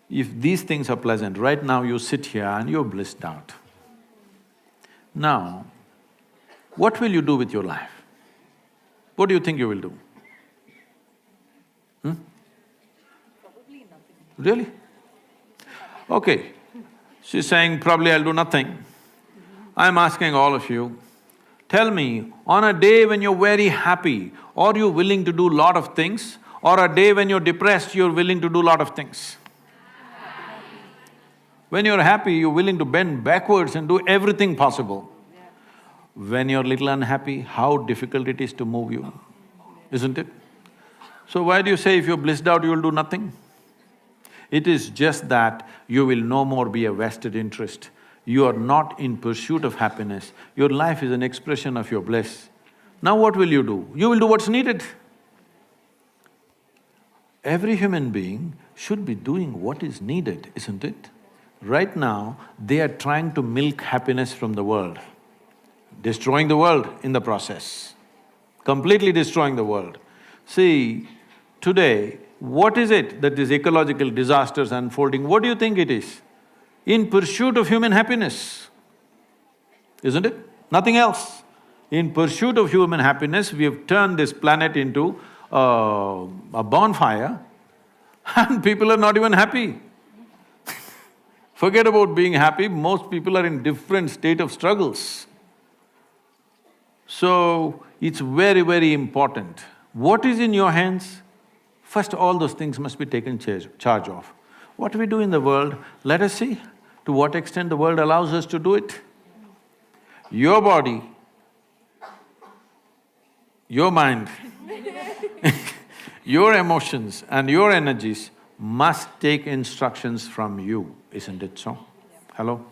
If these things are pleasant, right now you sit here and you're blissed out. Now, what will you do with your life? What do you think you will do? Probably nothing. Really? Okay, she's saying probably I'll do nothing. I'm asking all of you, tell me, on a day when you're very happy, are you willing to do lot of things? Or a day when you're depressed, you're willing to do lot of things? When you're happy, you're willing to bend backwards and do everything possible. When you're little unhappy, how difficult it is to move you, isn't it? So why do you say if you're blissed out, you'll do nothing? It is just that you will no more be a vested interest. You are not in pursuit of happiness. Your life is an expression of your bliss. Now what will you do? You will do what's needed. Every human being should be doing what is needed, isn't it? Right now, they are trying to milk happiness from the world, destroying the world in the process, completely destroying the world. See, today, what is it that these ecological disasters unfolding, what do you think it is? In pursuit of human happiness, isn't it? Nothing else. In pursuit of human happiness, we have turned this planet into a bonfire and people are not even happy. Forget about being happy, most people are in different state of struggles. So, it's very, very important. What is in your hands? First, all those things must be taken charge of. What we do in the world, let us see to what extent the world allows us to do it. Your body, your mind, your emotions and your energies must take instructions from you, isn't it so? Hello?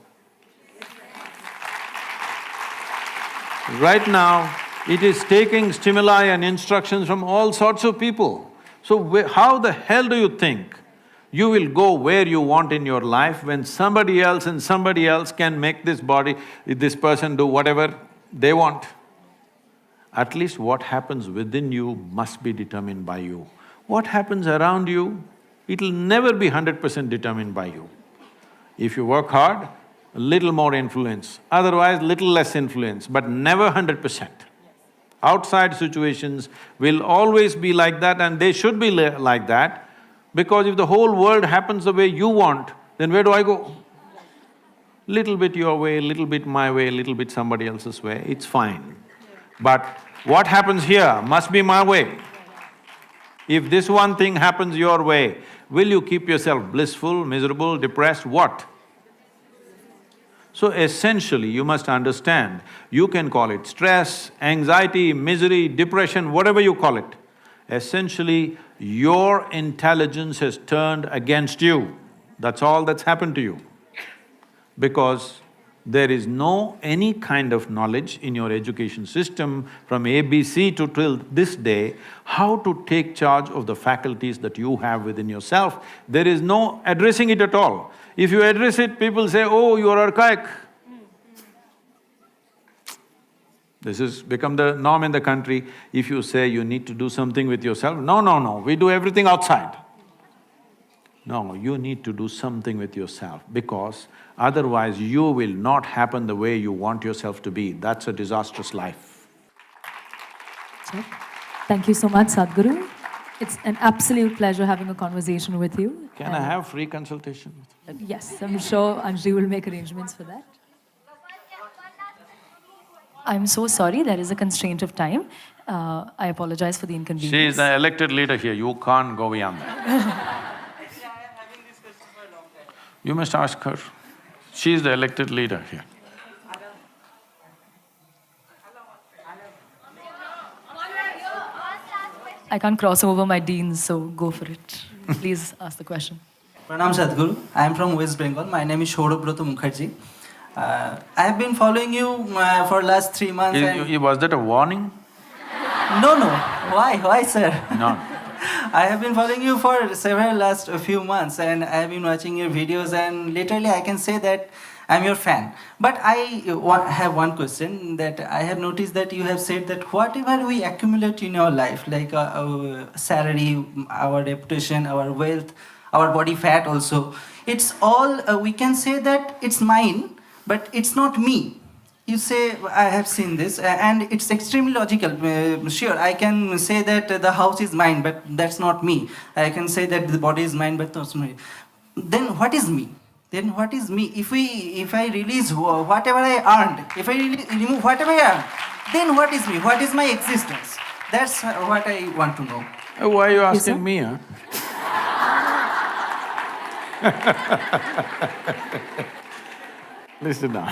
Right now, it is taking stimuli and instructions from all sorts of people. So how the hell do you think you will go where you want in your life when somebody else and somebody else can make this body, this person do whatever they want? At least what happens within you must be determined by you. What happens around you, it'll never be 100% determined by you. If you work hard, a little more influence, otherwise little less influence, but never 100%. Outside situations will always be like that and they should be like that, because if the whole world happens the way you want, then where do I go? Little bit your way, little bit my way, little bit somebody else's way, it's fine. But what happens here must be my way. If this one thing happens your way, will you keep yourself blissful, miserable, depressed, what? So essentially, you must understand, you can call it stress, anxiety, misery, depression, whatever you call it. Essentially, your intelligence has turned against you. That's all that's happened to you. Because there is no any kind of knowledge in your education system from ABC to till this day, how to take charge of the faculties that you have within yourself. There is no addressing it at all. If you address it, people say, oh, you are archaic. This has become the norm in the country. If you say you need to do something with yourself, no, we do everything outside. No, you need to do something with yourself because otherwise you will not happen the way you want yourself to be. That's a disastrous life. Thank you so much, Sadhguru. It's an absolute pleasure having a conversation with you. Can I have free consultation? Yes, I'm sure Anjali will make arrangements for that. I'm so sorry, there is a constraint of time. I apologize for the inconvenience. She is the elected leader here, you can't go beyond that. You must ask her. She is the elected leader here. I can't cross over my deans, so go for it. Please ask the question. Pranam Sadhguru. I am from West Bengal. My name is Shourabroto Mukherjee. I have been following you for last 3 months. Was that a warning? No. Why, sir? No. I have been following you for last few months, and I have been watching your videos, and literally I can say that I'm your fan. But I have one question that I have noticed that you have said that whatever we accumulate in our life, like our salary, our reputation, our wealth, our body fat also, it's all, we can say that it's mine, but it's not me. You say, I have seen this, and it's extremely logical. Sure, I can say that the house is mine, but that's not me. I can say that the body is mine, but that's not me. Then what is me? Then what is me? If I release whatever I earned, if I remove whatever I earned, then what is me? What is my existence? That's what I want to know. Why are you asking me, huh? Listen now.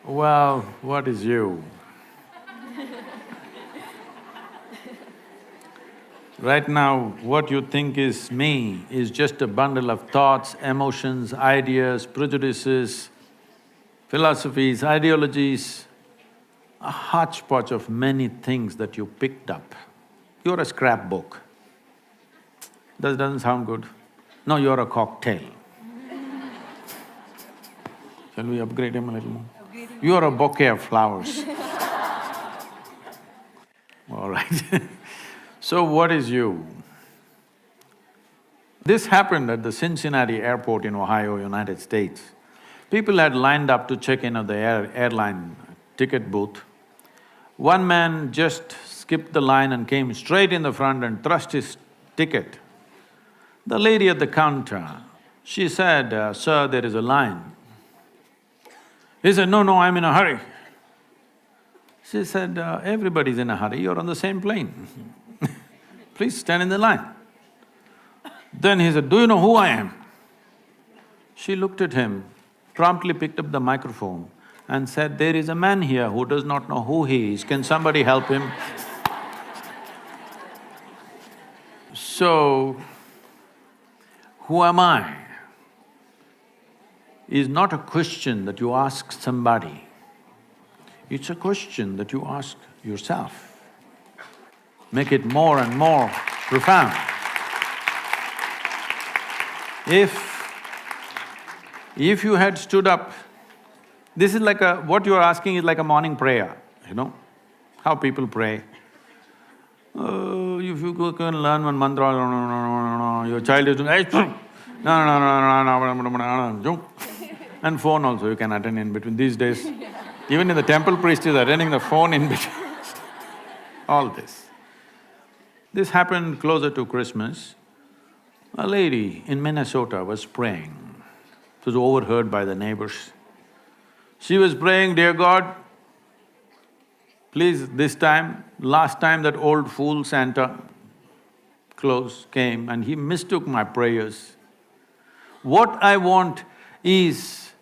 Well, what is you? Right now, what you think is me is just a bundle of thoughts, emotions, ideas, prejudices, philosophies, ideologies, a hodgepodge of many things that you picked up. You're a scrapbook. That doesn't sound good. No, you're a cocktail. Shall we upgrade him a little more? You're a bouquet of flowers. All right. So what is you? This happened at the Cincinnati airport in Ohio, United States. People had lined up to check in at the airline ticket booth. One man just skipped the line and came straight in the front and thrust his ticket. The lady at the counter, she said, "Sir, there is a line." He said, "No, no, I'm in a hurry." She said, "Everybody's in a hurry, you're on the same plane. Please stand in the line." Then he said, "Do you know who I am?" She looked at him, promptly picked up the microphone and said, "There is a man here who does not know who he is, can somebody help him?" So, who am I is not a question that you ask somebody, it's a question that you ask yourself. Make it more and more profound. If you had stood up, this is like what you are asking is like a morning prayer, you know, how people pray. If you can learn one mantra, your child is doing, and phone also you can attend in between. These days, even in the temple, priest is attending the phone in between. All this. This happened closer to Christmas. A lady in Minnesota was praying. It was overheard by the neighbors. She was praying, "Dear God, please this time, last time that old fool Santa Claus came and he mistook my prayers. What I want is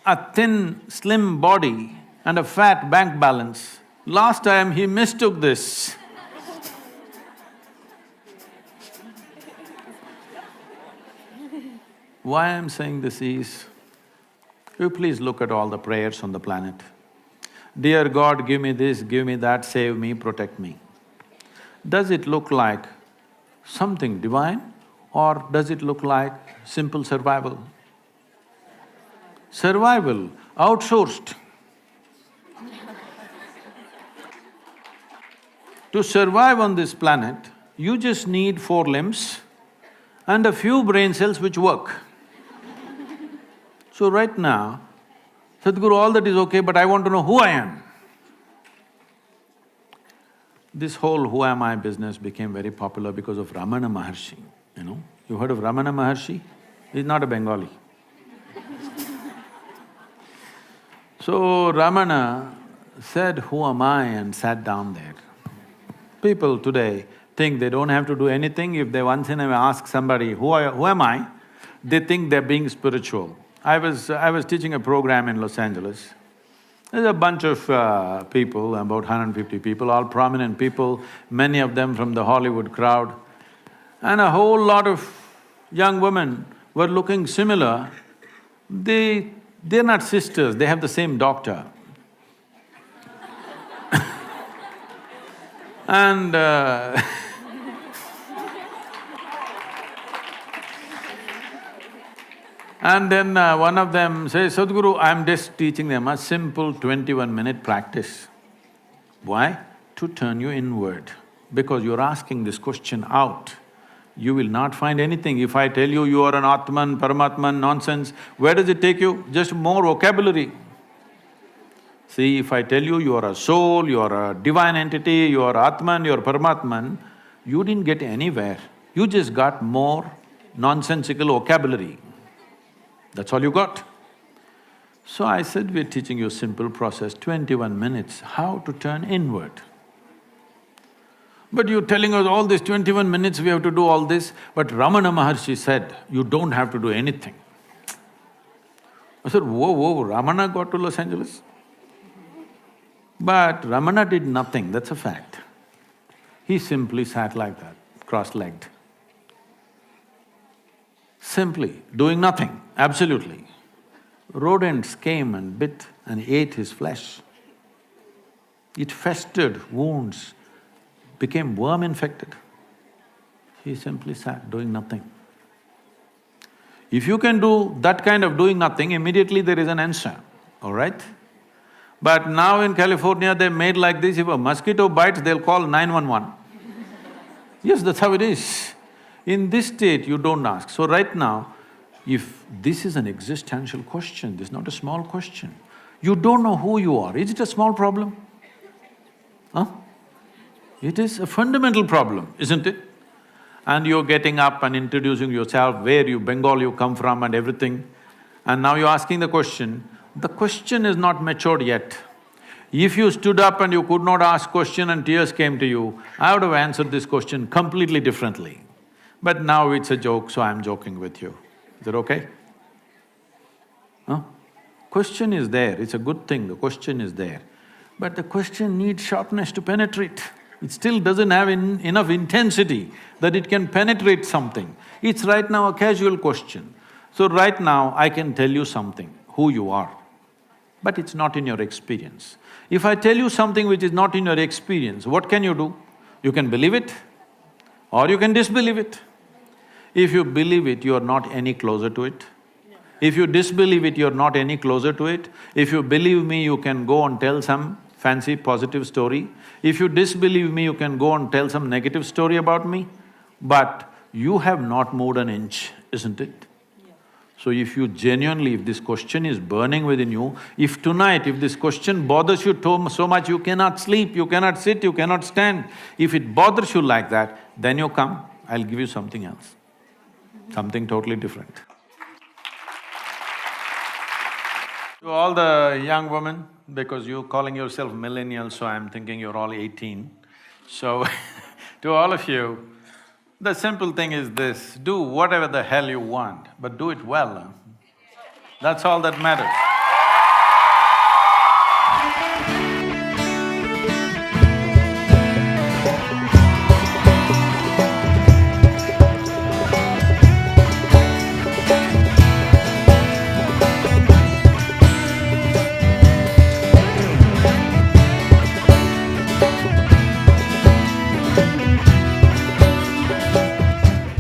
a thin, slim body and a fat bank balance. Last time he mistook this." Why I'm saying this is, you please look at all the prayers on the planet. "Dear God, give me this, give me that, save me, protect me." Does it look like something divine or does it look like simple survival? Survival, outsourced. To survive on this planet, you just need 4 limbs and a few brain cells which work. So right now, Sadhguru, all that is okay, but I want to know who I am. This whole who am I business became very popular because of Ramana Maharshi, you know. You heard of Ramana Maharshi? He's not a Bengali. So Ramana said, "Who am I?" and sat down there. People today think they don't have to do anything. If they once in a while ask somebody, who am I? They think they're being spiritual. I was teaching a program in Los Angeles. There's a bunch of people, about 150 people, all prominent people, many of them from the Hollywood crowd. And a whole lot of young women were looking similar. They're not sisters, they have the same doctor. And and then one of them says, "Sadhguru, I'm just teaching them a simple 21-minute practice." Why? To turn you inward. Because you're asking this question out, you will not find anything. If I tell you you are an Atman, Paramatman, nonsense, where does it take you? Just more vocabulary. See, if I tell you you are a soul, you are a divine entity, you are Atman, you are Paramatman, you didn't get anywhere. You just got more nonsensical vocabulary. That's all you got. So I said, we're teaching you a simple process, 21 minutes, how to turn inward. But you're telling us all this 21 minutes we have to do all this, but Ramana Maharshi said, you don't have to do anything. I said, whoa, Ramana got to Los Angeles? But Ramana did nothing, that's a fact. He simply sat like that, cross-legged. Simply doing nothing, absolutely. Rodents came and bit and ate his flesh. It festered, wounds, became worm-infected. He simply sat doing nothing. If you can do that kind of doing nothing, immediately there is an answer, all right? But now in California, they made like this, if a mosquito bites, they'll call 911. Yes, that's how it is. In this state, you don't ask. So right now, if this is an existential question, this is not a small question. You don't know who you are. Is it a small problem? Huh? It is a fundamental problem, isn't it? And you're getting up and introducing yourself, where you… Bengal you come from and everything. And now you're asking the question is not matured yet. If you stood up and you could not ask question and tears came to you, I would have answered this question completely differently. But now it's a joke, so I'm joking with you. Is that okay? Huh? Question is there, it's a good thing, the question is there. But the question needs sharpness to penetrate. It still doesn't have enough intensity that it can penetrate something. It's right now a casual question. So right now, I can tell you something, who you are, but it's not in your experience. If I tell you something which is not in your experience, what can you do? You can believe it or you can disbelieve it. If you believe it, you are not any closer to it. If you disbelieve it, you are not any closer to it. If you believe me, you can go and tell some fancy positive story. If you disbelieve me, you can go and tell some negative story about me. But you have not moved an inch, isn't it? So if you genuinely… if this question is burning within you, if tonight, if this question bothers you so much you cannot sleep, you cannot sit, you cannot stand, if it bothers you like that, then you come, I'll give you something else, something totally different. To all the young women, because you're calling yourself millennials, so I'm thinking you're all 18. So to all of you, the simple thing is this, do whatever the hell you want, but do it well. That's all that matters.